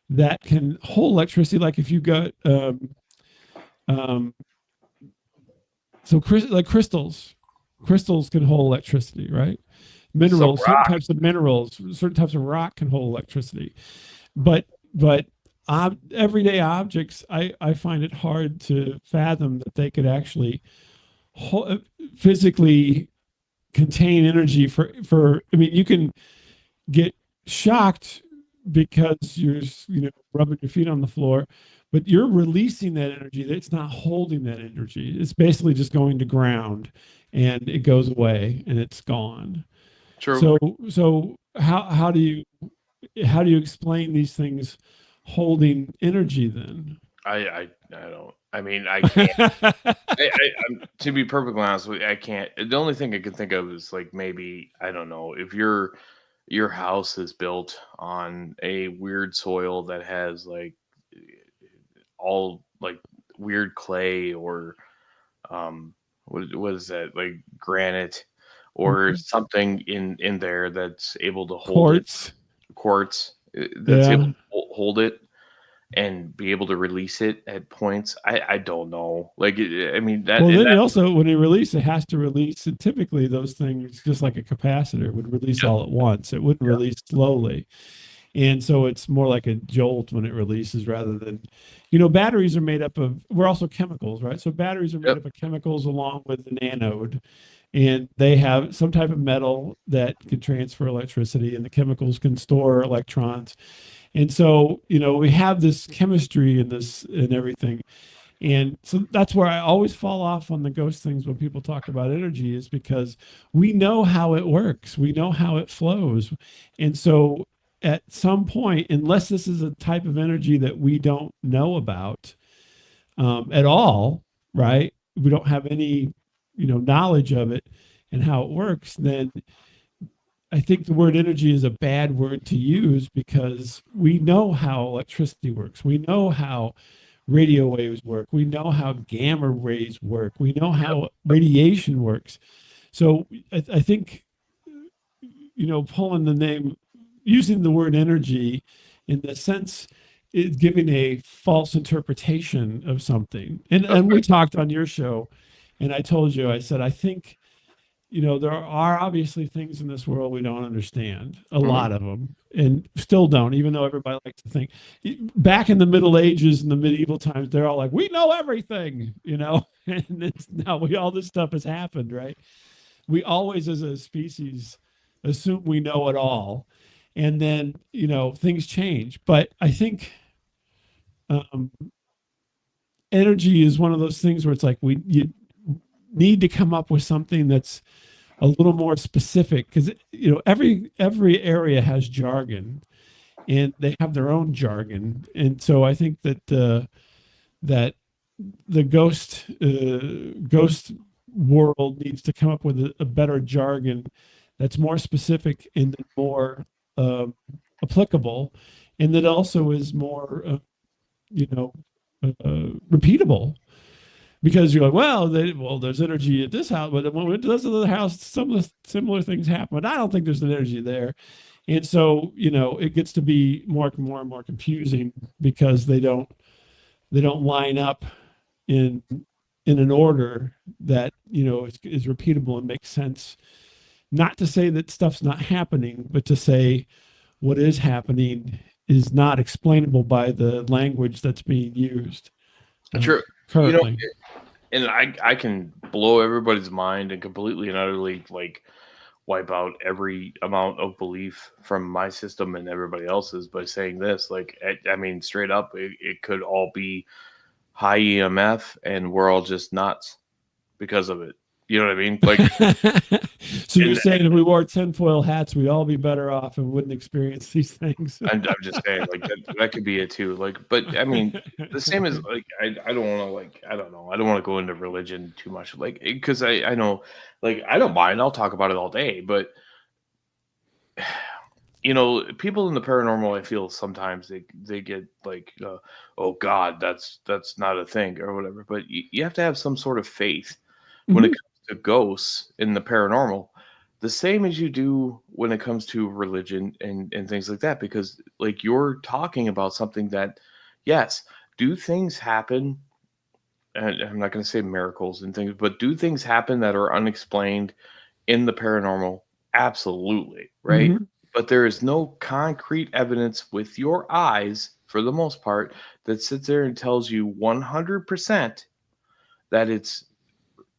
S1: that can hold electricity. Like if you got um, like crystals can hold electricity, right?
S2: Some
S1: Minerals, certain
S2: rock.
S1: types of minerals, certain types of rock can hold electricity. But everyday objects, I find it hard to fathom that they could actually physically contain energy for. I mean, you can get shocked because you're rubbing your feet on the floor, but you're releasing that energy. It's not holding that energy. It's basically just going to ground, and it goes away and it's gone.
S2: True.
S1: So how do you explain these things holding energy then?
S2: I don't. I mean, I can't. To be perfectly honest with you, I can't. The only thing I can think of is like maybe I don't know if your house is built on a weird soil that has like all like weird clay or what is that, like granite or something in there that's able to hold it,
S1: Quartz.
S2: quartz that's able
S1: Yeah.
S2: to hold it and be able to release it at points. I don't know. Like I mean that
S1: Well,
S2: and
S1: then
S2: that.
S1: you also, when you release, it has to release. And typically, those things, just like a capacitor, would release
S2: Yep,
S1: all at once. It wouldn't
S2: yep,
S1: release slowly. And so it's more like a jolt when it releases rather than, batteries are made up of, we're also chemicals, right? So batteries are made
S2: yep.
S1: up of chemicals along with the anode, and they have some type of metal that can transfer electricity, and the chemicals can store electrons. And so, we have this chemistry and this and everything. And so that's where I always fall off on the ghost things when people talk about energy, is because we know how it works, we know how it flows. And so at some point, unless this is a type of energy that we don't know about at all, right? We don't have any, knowledge of it and how it works, then I think the word energy is a bad word to use, because we know how electricity works. We know how radio waves work. We know how gamma rays work. We know how radiation works. So I think, pulling the name, using the word energy in the sense is giving a false interpretation of something. And we
S2: Okay.
S1: talked on your show, and I told you, I said, I think, there are obviously things in this world we don't understand, a
S2: Hmm.
S1: lot of them, and still don't, even though everybody likes to think. Back in the Middle Ages and the medieval times, they're all like, we know everything, and it's now all this stuff has happened, right? We always, as a species, assume we know it all. And then, things change. But I think um, energy is one of those things where it's like you need to come up with something that's a little more specific, because every area has jargon, and they have their own jargon. And so I think that the ghost world needs to come up with a better jargon that's more specific and more uh, applicable, and that also is more you know repeatable. Because you're like, well, there's energy at this house, but when it does another house, some of the similar things happen. But I don't think there's an energy there. And so, it gets to be more and more confusing, because they don't line up in an order that, is repeatable and makes sense. Not to say that stuff's not happening, but to say what is happening is not explainable by the language that's being used
S2: True. You know,
S1: currently.
S2: and I can blow everybody's mind and completely and utterly like wipe out every amount of belief from my system and everybody else's by saying this. Like, I mean, straight up, it could all be high EMF, and we're all just nuts because of it. You know what I mean? Like,
S1: so you're saying if we wore tinfoil hats, we'd all be better off and wouldn't experience these things.
S2: I'm just saying, like that could be it too. Like, but I mean, the same as like I don't want to like I don't know, I don't want to go into religion too much, like because I know, like I don't mind, I'll talk about it all day, but you know, people in the paranormal, I feel sometimes they get like, oh God, that's not a thing or whatever. But you have to have some sort of faith when it comes to ghosts in the paranormal, the same as you do when it comes to religion and things like that. Because like you're talking about something that, yes, do things happen? And I'm not going to say miracles and things, but do things happen that are unexplained in the paranormal? Absolutely, right? But there is no concrete evidence with your eyes, for the most part, that sits there and tells you 100% that it's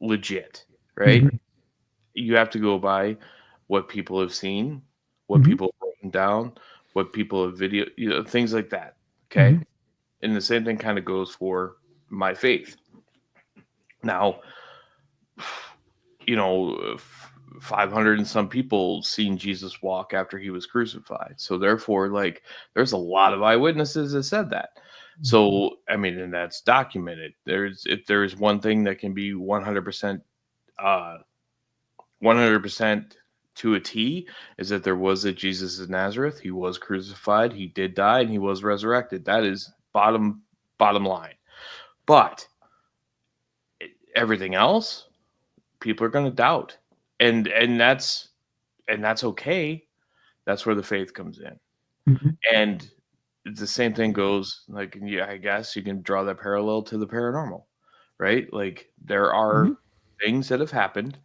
S2: legit, right? You have to go by what people have seen, what people have written down, what people have video, you know, things like that. Okay. And the same thing kind of goes for my faith. Now, you know, 500 and some people seen Jesus walk after he was crucified. So therefore, like, there's a lot of eyewitnesses that said that. So, I mean, and that's documented. If there's one thing that can be 100%, 100% to a T, is that there was a Jesus of Nazareth. He was crucified, he did die, and he was resurrected. That is bottom line. But everything else, people are going to doubt, and that's okay. That's where the faith comes in. And the same thing goes, like, yeah, I guess you can draw that parallel to the paranormal, right? Like, there are things that have happened,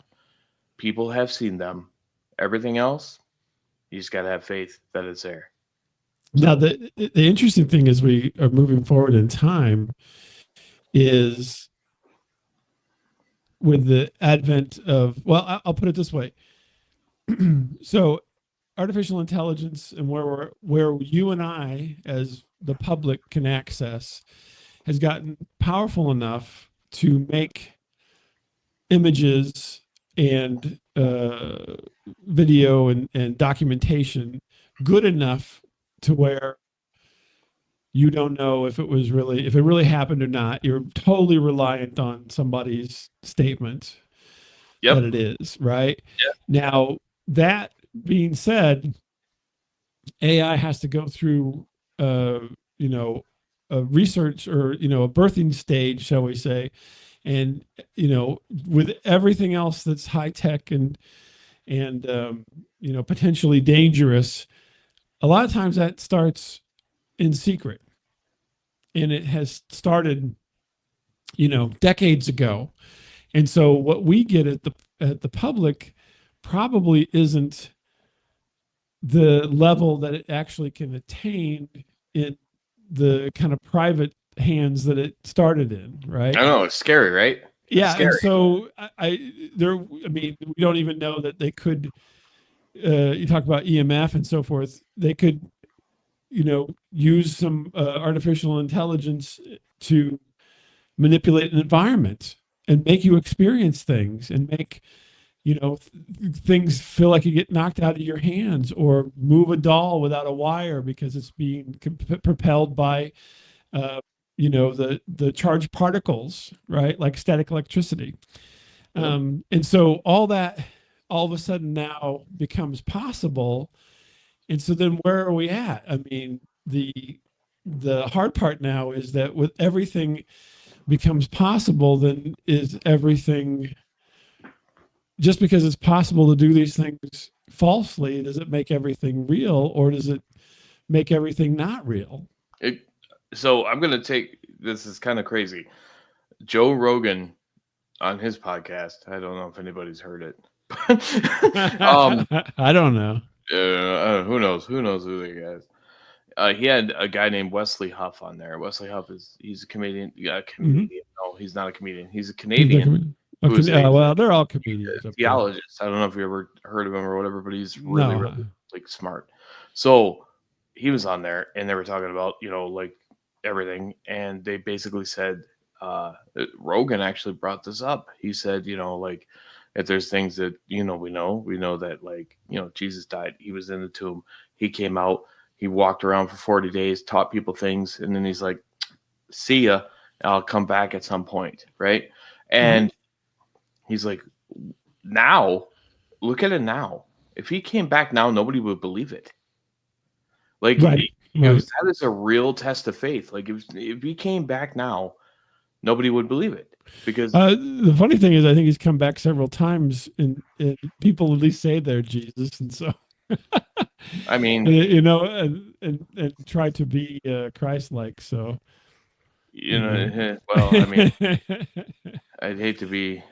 S2: people have seen them. Everything else, you just got to have faith that it's there.
S1: Now, the interesting thing as we are moving forward in time is with the advent of, well, I'll put it this way. So artificial intelligence and where you and I as the public can access has gotten powerful enough to make images and video and documentation good enough to where you don't know if it really happened or not. You're totally reliant on somebody's statement that it is, right? Now, that being said, AI has to go through you know, a research or, you know, a birthing stage, shall we say, and, you know, with everything else that's high tech and you know, potentially dangerous, a lot of times that starts in secret, and it has started, you know, decades ago. And so what we get at the public probably isn't the level that it actually can attain in the kind of private hands that it started in, right?
S2: I know, it's scary, right?
S1: Yeah, and so I mean, we don't even know that they could. You talk about EMF and so forth. They could, you know, use some artificial intelligence to manipulate an environment and make you experience things and make, you know, things feel like you get knocked out of your hands, or move a doll without a wire because it's being propelled by you know, the charged particles, right? Like static electricity. And so all that all of a sudden now becomes possible. And so then where are we at? I mean, the hard part now is that with everything becomes possible, then is everything, just because it's possible to do these things falsely, does it make everything real, or does it make everything not real?
S2: So I'm going to take, this is kind of crazy. Joe Rogan on his podcast, I don't know if anybody's heard it.
S1: I don't know.
S2: Who knows? Who knows who the guy is? He had a guy named Wesley Huff on there. Wesley Huff he's a comedian. Yeah, comedian. No, he's not a comedian. He's a Canadian.
S1: Well, they're all comedians.
S2: Theologist. I don't know if you ever heard of him or whatever, but he's really,
S1: No.
S2: really like smart. So he was on there, and they were talking about like everything, and they basically said Rogan actually brought this up. He said, like if there's things that we know that like Jesus died, he was in the tomb, he came out, he walked around for 40 days, taught people things, and then he's like, see ya, I'll come back at some point, right? And he's like, now, look at it now. If he came back now, nobody would believe it. Like,
S1: Right.
S2: that is a real test of faith. Like, if he came back now, nobody would believe it. Because
S1: the funny thing is, I think he's come back several times, and people at least say they're Jesus, and so
S2: I mean,
S1: and try to be Christ-like. So
S2: well, I mean, I'd hate to be.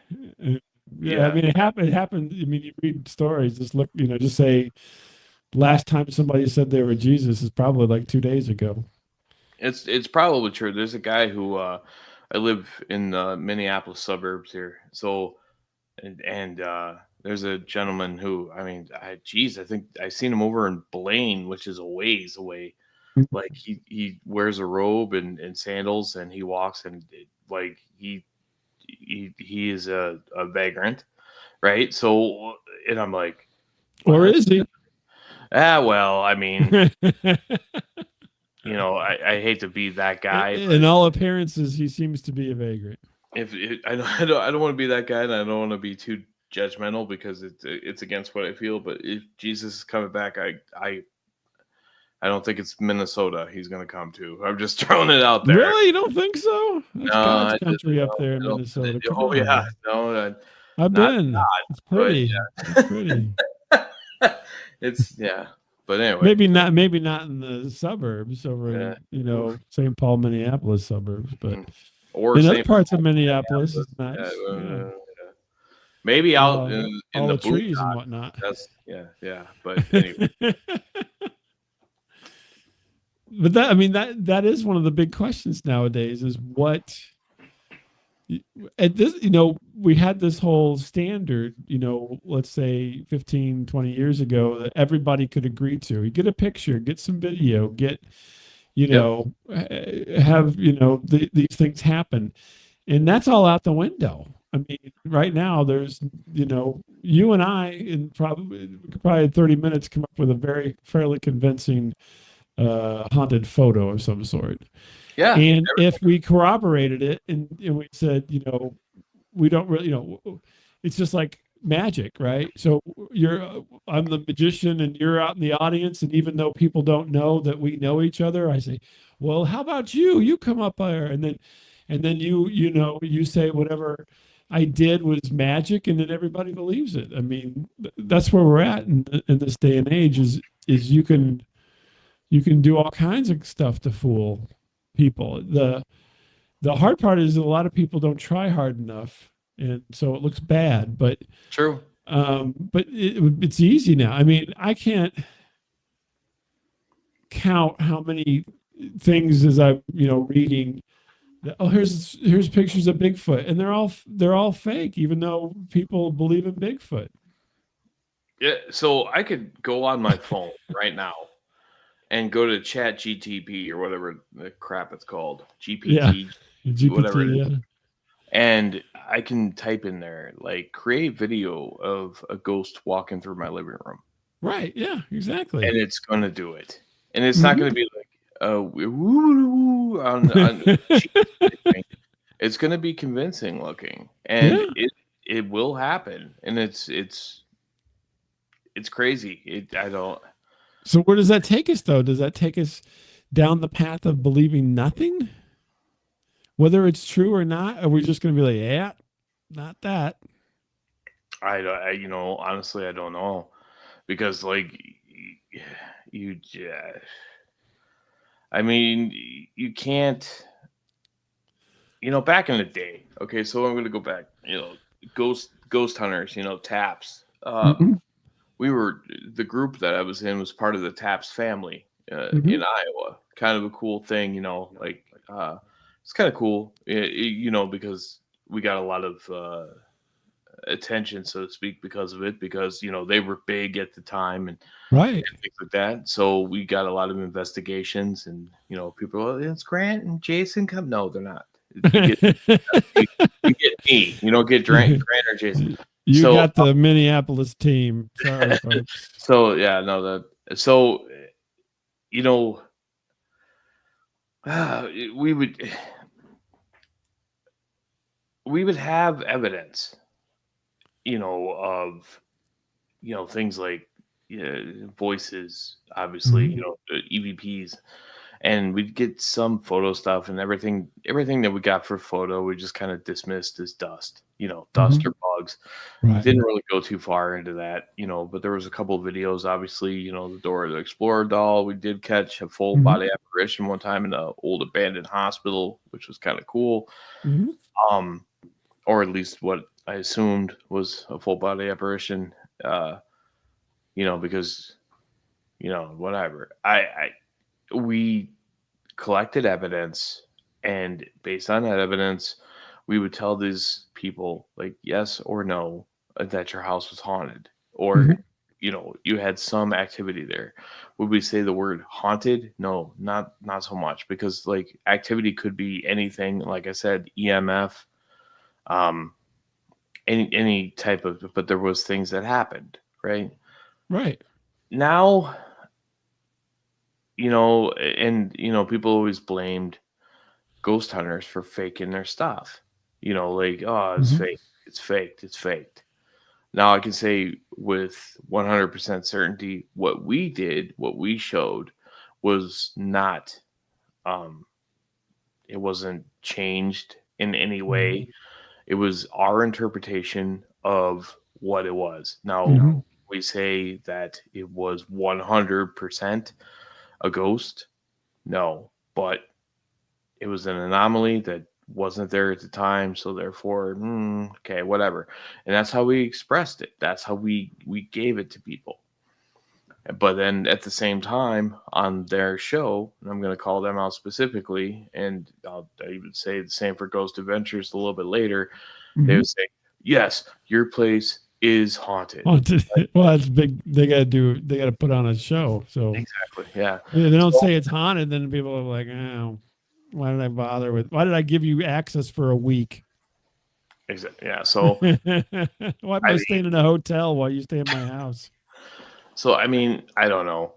S1: Yeah, I mean, it happened. I mean, you read stories. Just look, just say last time somebody said they were Jesus is probably like 2 days ago.
S2: It's probably true. There's a guy who I live in the Minneapolis suburbs here. So and there's a gentleman who, I mean, I think I seen him over in Blaine, which is a ways away. Like he wears a robe and sandals, and he walks, and like he is a vagrant, right? So, and I'm like,
S1: or is he?
S2: Well, I mean, I hate to be that guy.
S1: In all appearances, he seems to be a vagrant.
S2: I don't want to be that guy, and I don't want to be too judgmental because it's against what I feel. But if Jesus is coming back, I don't think it's Minnesota he's going to come to. I'm just throwing it out there.
S1: Really, you don't think so? That's God's country up there in Minnesota.
S2: Yeah, no,
S1: I've been.
S2: God,
S1: it's pretty. It's pretty.
S2: It's but anyway,
S1: maybe not in the suburbs over in St. Paul, Minneapolis suburbs, but
S2: or
S1: in other parts of Minneapolis, it's nice.
S2: Maybe out in the
S1: trees and whatnot.
S2: That's but anyway.
S1: But that is one of the big questions nowadays is what at this, we had this whole standard, let's say 15, 20 years ago that everybody could agree to. You get a picture, get some video, get, have, these things happen. And that's all out the window. I mean, right now there's, you and I in probably 30 minutes come up with a fairly convincing haunted photo of some sort.
S2: Yeah.
S1: And if we corroborated it and we said, we don't really, it's just like magic, right? So I'm the magician and you're out in the audience. And even though people don't know that we know each other, I say, well, how about you? You come up there. And then you say whatever I did was magic, and then everybody believes it. I mean, that's where we're at in this day and age is you can do all kinds of stuff to fool people. The hard part is that a lot of people don't try hard enough, and so it looks bad. But
S2: true.
S1: But it's easy now. I mean, I can't count how many things as I'm reading. Oh, here's pictures of Bigfoot, and they're all fake, even though people believe in Bigfoot.
S2: Yeah, so I could go on my phone right now and go to Chat GTP or whatever the crap it's called, GPT, whatever it is, and I can type in there like create video of a ghost walking through my living room.
S1: Right? Yeah, exactly.
S2: And it's going to do it, and it's not going to be like it's going to be convincing looking, and it will happen, and it's crazy. I don't.
S1: So where does that take us, though? Does that take us down the path of believing nothing, whether it's true or not? Are we just going to be like, yeah, not that?
S2: I honestly, I don't know, because like I mean, you can't, back in the day. Okay, so I'm going to go back. Ghost hunters. TAPS. We were, the group that I was in was part of the TAPS family in Iowa. Kind of a cool thing, it's kind of cool, because we got a lot of attention, so to speak, because of it, because they were big at the time and
S1: Right.
S2: things like that. So we got a lot of investigations, and people are like, it's Grant and Jason come. No, they're not. You get you, you get me. You don't get Grant or Jason.
S1: You
S2: So
S1: got the Minneapolis team. Sorry, folks.
S2: so yeah, no, so you know we would have evidence, of things like voices, obviously,
S1: Mhm.
S2: EVPs, and we'd get some photo stuff, and everything that we got for photo we just kind of dismissed as dust, dust
S1: Mhm.
S2: or bugs.
S1: Right.
S2: Didn't really go too far into that, but there was a couple of videos, obviously, the Dora the Explorer doll. We did catch a full
S1: Mhm.
S2: body apparition one time in an old abandoned hospital, which was kind of cool.
S1: Mhm.
S2: Um, or at least what I assumed was a full body apparition. Because whatever. We collected evidence, and based on that evidence, we would tell these people, like, yes or no, that your house was haunted, or
S1: Mhm.
S2: you had some activity there. Would we say the word haunted? No, not so much, because like activity could be anything. Like I said, EMF, um, any type of. But there was things that happened, right?
S1: Right.
S2: Now, and people always blamed ghost hunters for faking their stuff. Like, oh, it's
S1: Mhm.
S2: fake, it's faked, it's faked. Now I can say with 100% certainty, what we did, what we showed, was not. Um, it wasn't changed in any
S1: Mhm.
S2: way. It was our interpretation of what it was. Now
S1: Mhm.
S2: we say that it was 100% a ghost. No, but it was an anomaly that wasn't there at the time, so therefore, okay, whatever. And that's how we expressed it. That's how we gave it to people. But then at the same time on their show, and I'm going to call them out specifically, and I'll even say the same for Ghost Adventures a little bit later. They
S1: Mhm.
S2: would say, "Yes, your place is haunted."
S1: Haunted. Well, that's big. They got to do. They got to put on a show. So
S2: Exactly. Yeah.
S1: they don't
S2: So
S1: say it's haunted. Then people are like, "Oh, why did I bother with? Why did I give you access for a week?
S2: exactly. Yeah. So
S1: Why am
S2: I
S1: I
S2: mean,
S1: staying in a hotel while you stay in my house?"
S2: I don't know.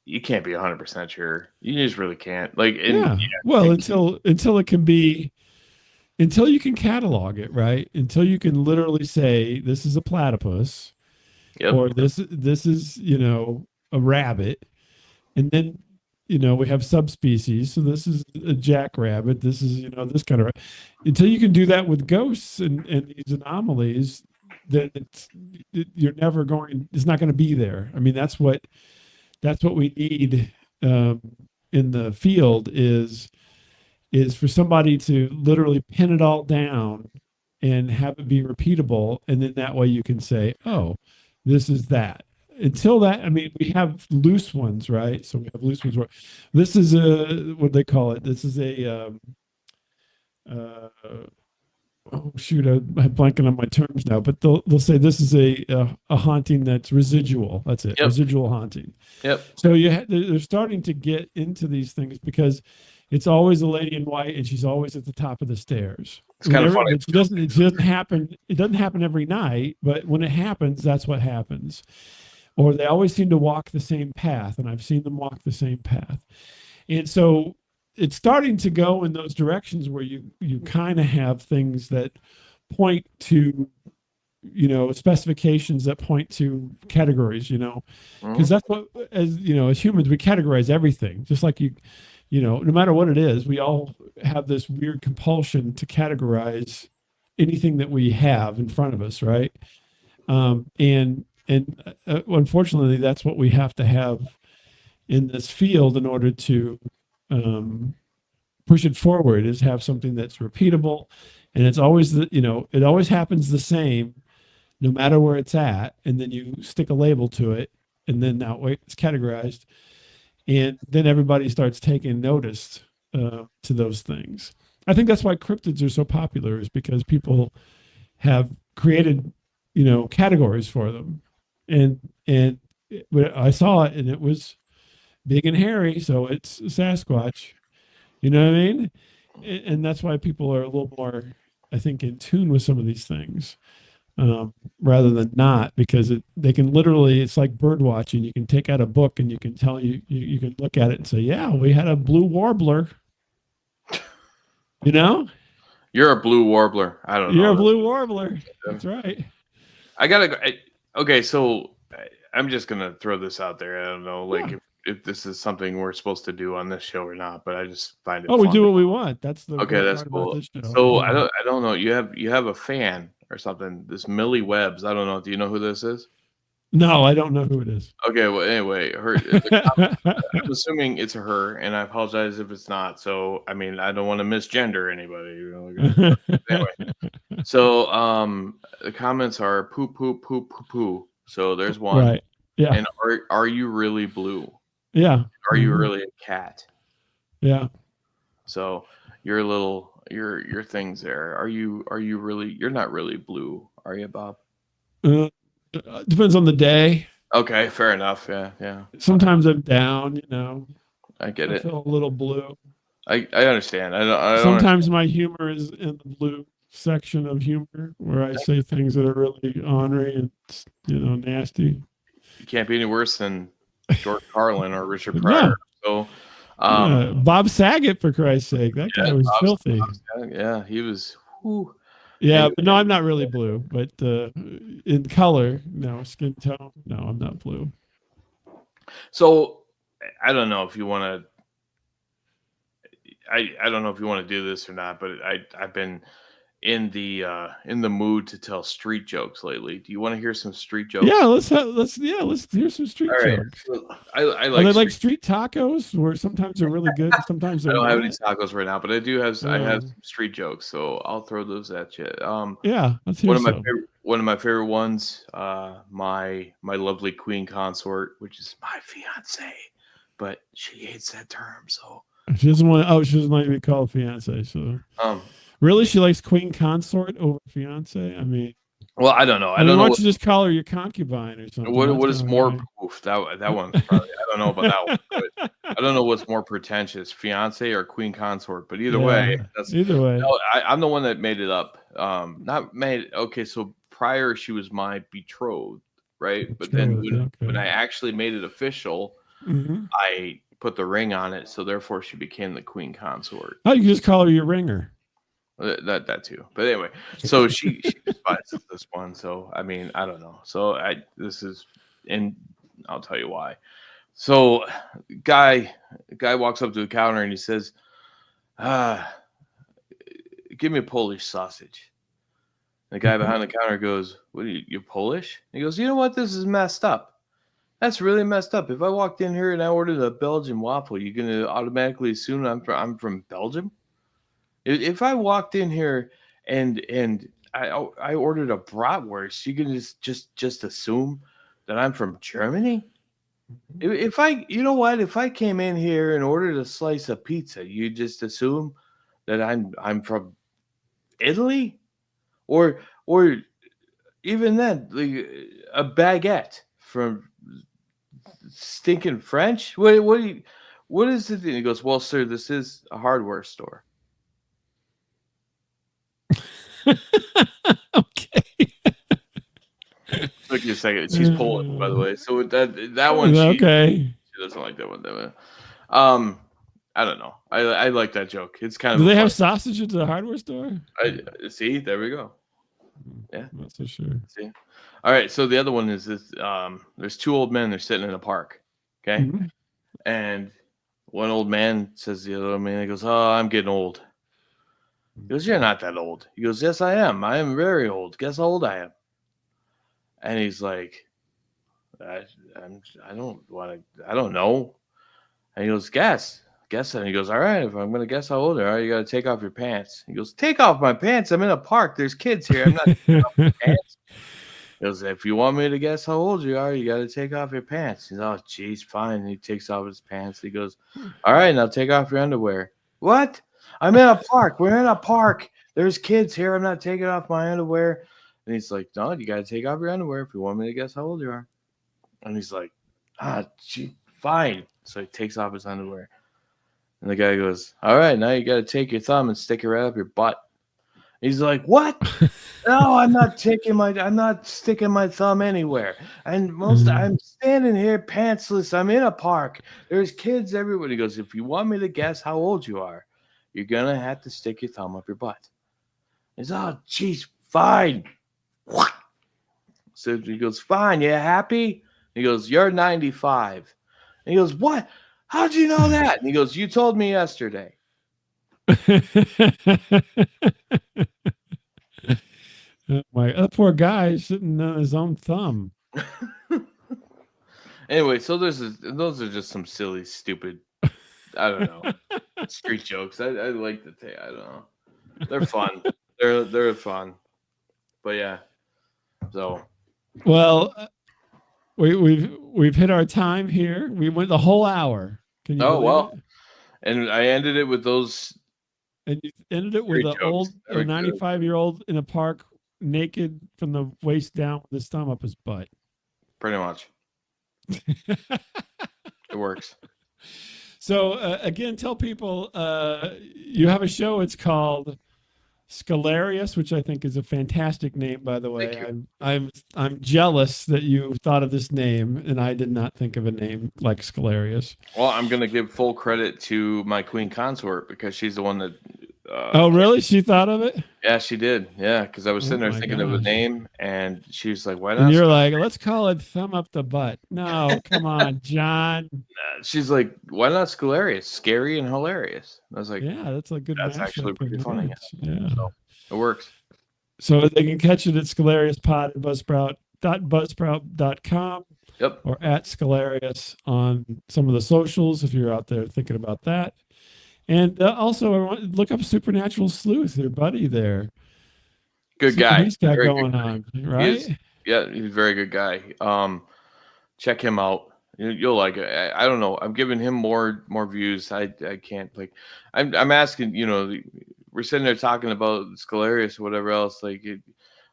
S2: You can't be 100% sure. You just really can't. Like, and
S1: Yeah.
S2: yeah,
S1: Well, until it can be, until you can catalog it, right? Until you can literally say this is a platypus,
S2: yep,
S1: or this is, a rabbit, and then, we have subspecies. So this is a jackrabbit. This is, this kind of, until you can do that with ghosts and these anomalies, then you're never going. It's not going to be there. I mean, that's what we need, um, in the field is for somebody to literally pin it all down and have it be repeatable, and then that way you can say, oh, this is that. Until that, I mean, we have loose ones, right? So we have loose ones where this is a, what they call it, this is a, uh, oh shoot, I'm blanking on my terms now, but they'll say this is a haunting that's residual. That's it,
S2: yep,
S1: residual haunting.
S2: yep.
S1: So they're starting to get into these things because it's always a lady in white and she's always at the top of the stairs.
S2: It's kind of
S1: Whenever,
S2: funny.
S1: but she doesn't happen. It doesn't happen every night, but when it happens, that's what happens. Or they always seem to walk the same path, and I've seen them walk the same path. And so it's starting to go in those directions where you kind of have things that point to, specifications that point to categories, because
S2: Mhm.
S1: that's what, as humans, we categorize everything, just like no matter what it is, we all have this weird compulsion to categorize anything that we have in front of us, right? And unfortunately, that's what we have to have in this field in order to, um, push it forward, is have something that's repeatable, and it's always it always happens the same no matter where it's at, and then you stick a label to it, and then that way it's categorized, and then everybody starts taking notice, to those things. I think that's why cryptids are so popular, is because people have created, you know, categories for them. And I saw it and it was big and hairy, so it's Sasquatch. You know what I mean? And that's why people are a little more, I think, in tune with some of these things, rather than not, because they can literally, it's like bird watching. You can take out a book and you can tell you can look at it and say, yeah, we had a blue warbler. You know,
S2: You're a blue warbler. I don't
S1: you're
S2: know.
S1: a blue warbler. That's right.
S2: I gotta go. Okay, so I'm just gonna throw this out there. I don't know, like
S1: Yeah.
S2: if this is something we're supposed to do on this show or not, but I just find it
S1: Oh, we
S2: fun.
S1: do what we want. That's the
S2: Okay,
S1: great
S2: that's
S1: part about
S2: cool.
S1: this show.
S2: So
S1: Yeah.
S2: I don't know. You have a fan or something. This Millie Webbs. I don't know. Do you know who this is?
S1: No, I don't know who it is.
S2: Okay. Well, anyway, I'm assuming it's her, and I apologize if it's not. So I mean, I don't want to misgender anybody. You know, anyway. So the comments are poo poo poo poo poo. So there's one.
S1: Right. Yeah.
S2: And are you really blue?
S1: Yeah.
S2: Are you
S1: Mhm.
S2: really a cat?
S1: Yeah.
S2: So your things there. Are you really? You're not really blue, are you, Bob?
S1: Depends on the day.
S2: Okay, fair enough. Yeah, yeah.
S1: Sometimes I'm down, you know.
S2: I get
S1: I
S2: it.
S1: feel a little blue.
S2: I understand. I don't
S1: Sometimes my humor is in the blue section of humor, where I say things that are really ornery and, you know, nasty.
S2: You can't be any worse than George Carlin or Richard Pryor.
S1: No.
S2: So
S1: Bob Saget, for Christ's sake, that guy was filthy.
S2: Yeah, he was. Whew.
S1: Yeah, but no, I'm not really blue. But in color, no. Skin tone, no, I'm not blue.
S2: So I don't know if you want to. I don't know if you want to do this or not, but I've been in the mood to tell street jokes lately. Do you want to hear some street jokes?
S1: Yeah, let's hear some street jokes.
S2: So I
S1: Are
S2: like
S1: they like street tacos, where sometimes they're really good, and sometimes
S2: I
S1: they're
S2: don't have any
S1: not?
S2: tacos right now, but I have some street jokes, so I'll throw those at you.
S1: Yeah, let's hear some.
S2: One of my favorite ones, my lovely queen consort, which is my fiance, but she hates that term, so
S1: She doesn't want. Oh, she doesn't like to be called fiance. So, really, she likes queen consort over fiance. I mean,
S2: well, I don't know.
S1: I mean, why don't you just call her your concubine or something?
S2: What is more proof? That one's probably, I don't know about that one. But I don't know what's more pretentious, fiance or queen consort. But either way,
S1: either way.
S2: No, I'm the one that made it up. Not made. Okay, so prior she was my betrothed, right? But then when I actually made it official, I put the ring on it, so therefore she became the queen consort.
S1: Oh, you can just call her your ringer.
S2: That too. But anyway, so she despises this one. So I mean, I don't know. So and I'll tell you why. So guy walks up to the counter and he says, give me a Polish sausage. And the guy behind the counter goes, what are you're Polish? And he goes, you know what? This is messed up. That's really messed up. If I walked in here and I ordered a Belgian waffle, you're gonna automatically assume I'm from Belgium? If I walked in here and I ordered a bratwurst, you can just assume that I'm from Germany. If I came in here and ordered a slice of pizza, you just assume that I'm from Italy, or even then, like a baguette from stinking French. What is it? And he goes, well, sir, this is a hardware store.
S1: Okay.
S2: Took you a second. She's Polish, by the way. So that one, she doesn't like that one. I don't know. I like that joke. It's kind of.
S1: Do they have sausage at the hardware store?
S2: See, there we go. Yeah,
S1: that's for sure.
S2: See, all right. So the other one is this. There's two old men. They're sitting in a park. Okay, and one old man says to the other man, he goes, "Oh, I'm getting old." He goes, "You're not that old." He goes, "Yes, I am. I am very old. Guess how old I am?" And he's like, I don't know. And he goes, guess. And he goes, all right, if I'm going to guess how old you are, you got to take off your pants. He goes, take off my pants? I'm in a park. There's kids here. I'm not taking off my pants. He goes, if you want me to guess how old you are, you got to take off your pants. He's, oh, geez, fine. And he takes off his pants. He goes, all right, now take off your underwear. What? I'm in a park. We're in a park. There's kids here. I'm not taking off my underwear. And he's like, no, you got to take off your underwear if you want me to guess how old you are. And he's like, gee, fine. So he takes off his underwear. And the guy goes, all right, now you got to take your thumb and stick it right up your butt. He's like, what? No, I'm not sticking my thumb anywhere. And I'm standing here pantsless. I'm in a park. There's kids everywhere. He goes, if you want me to guess how old you are, you're gonna have to stick your thumb up your butt. He's, oh, geez, fine. So he goes, fine, you happy? He goes, you're 95. And he goes, what? How'd you know that? And he goes, you told me yesterday.
S1: That poor guy sitting on his own thumb.
S2: Anyway, so those are just some silly, stupid, I don't know, street jokes. I like to take. I don't know. They're fun. They're fun. But yeah. So.
S1: Well, we've hit our time here. We went the whole hour. Can you believe it?
S2: And I ended it with those.
S1: And you ended it with a 95-year-old in a park, naked from the waist down, with his thumb up his butt.
S2: Pretty much. It works.
S1: So again, tell people you have a show. It's called Scalarious, which I think is a fantastic name, by the way. I'm jealous that you thought of this name, and I did not think of a name like Scalarious.
S2: Well, I'm going to give full credit to my queen consort because she's the one that.
S1: Oh, really? She thought of it?
S2: Yeah, she did. Yeah, because I was sitting there thinking of a name, and she was like, "Why not?"
S1: And you're like, "Let's call it Thumb Up the Butt." No, come on, John.
S2: She's like, "Why not Scalarious? Scary and hilarious." And I was like,
S1: "Yeah, that's a good.
S2: That's actually pretty funny.
S1: Yeah,
S2: so it works."
S1: So they can catch it at Scalarious Pod at buzzsprout.com.
S2: Yep.
S1: Or at Scalarious on some of the socials if you're out there thinking about that. And also, look up Supernatural Sleuth, your buddy there.
S2: Good guy.
S1: He's got going on, right?
S2: He's a very good guy. Check him out. You'll like it. I don't know. I'm giving him more views. I can't I'm asking. We're sitting there talking about Scalarious or whatever else.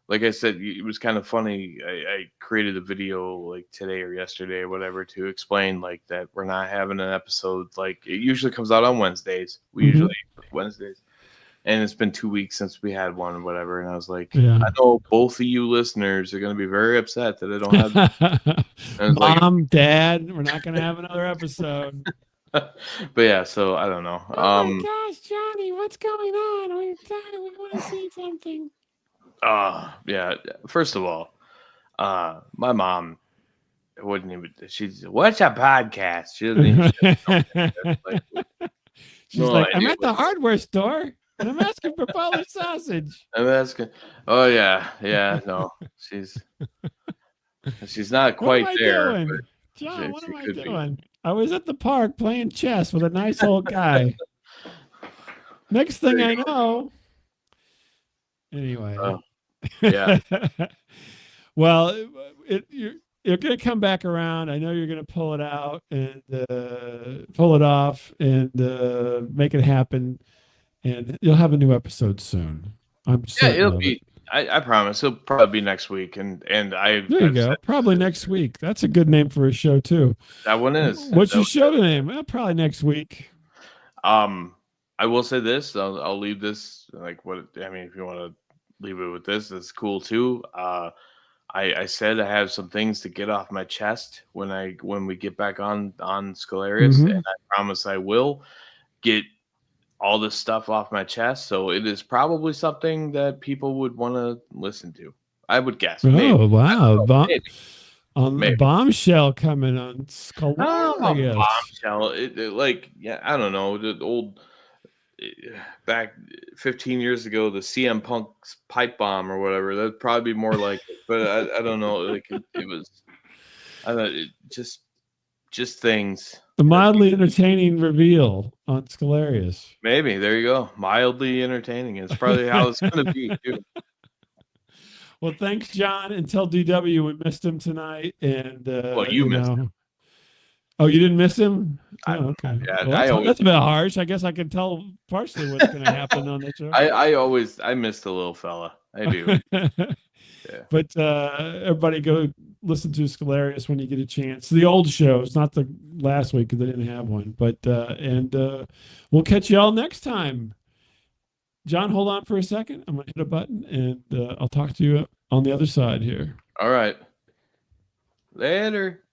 S2: Like I said, it was kind of funny. I created a video like today or yesterday or whatever to explain like that we're not having an episode. Like it usually comes out on Wednesdays. We usually Wednesdays, and it's been 2 weeks since we had one or whatever. And I was like, I know both of you listeners are going to be very upset that I don't have.
S1: Mom, Dad, we're not going to have another episode.
S2: But yeah, so I don't know.
S1: Oh my gosh, Johnny, what's going on? We want to see something.
S2: Yeah. First of all, my mom wouldn't even. She's what's a podcast? She doesn't even.
S1: She's like, I'm at the hardware store and I'm asking for Polish sausage.
S2: I'm asking. Oh yeah. No, she's not quite there.
S1: John, what am I doing? I was at the park playing chess with a nice old guy. Next thing I know. Anyway.
S2: Yeah.
S1: Well, you're going to come back around. I know you're going to pull it out and pull it off and make it happen. And you'll have a new episode soon.
S2: It'll be. I promise it'll probably be next week. And there
S1: you go. Probably next week. That's a good name for a show too.
S2: That one is.
S1: What's your show name? Probably next week.
S2: I will say this. I'll leave this if you want to leave it with this, that's cool too. I said I have some things to get off my chest when we get back on Scalarious, and I promise I will get all this stuff off my chest. So it is probably something that people would want to listen to. I would guess.
S1: Oh, wow. The bombshell coming on Scalarious.
S2: Bombshell. I don't know. The old back 15 years ago, the CM Punk's pipe bomb or whatever. That'd probably be more like it. But I don't know. Like it was. I don't know. Just things.
S1: The mildly entertaining reveal on Scalarious.
S2: Maybe. There you go. Mildly entertaining. It's probably how it's going to be, too.
S1: Well, thanks, John. And tell DW we missed him tonight. And
S2: you missed him.
S1: Oh, you didn't miss him?
S2: I
S1: Oh,
S2: don't
S1: okay.
S2: know. Yeah,
S1: Well, that's a bit harsh. I guess I can tell partially what's going to happen on the show.
S2: I miss the little fella. I do. Yeah.
S1: But everybody go listen to Scalarious when you get a chance. The old shows, not the last week because they didn't have one. But we'll catch you all next time. John, hold on for a second. I'm going to hit a button and I'll talk to you on the other side here.
S2: All right. Later.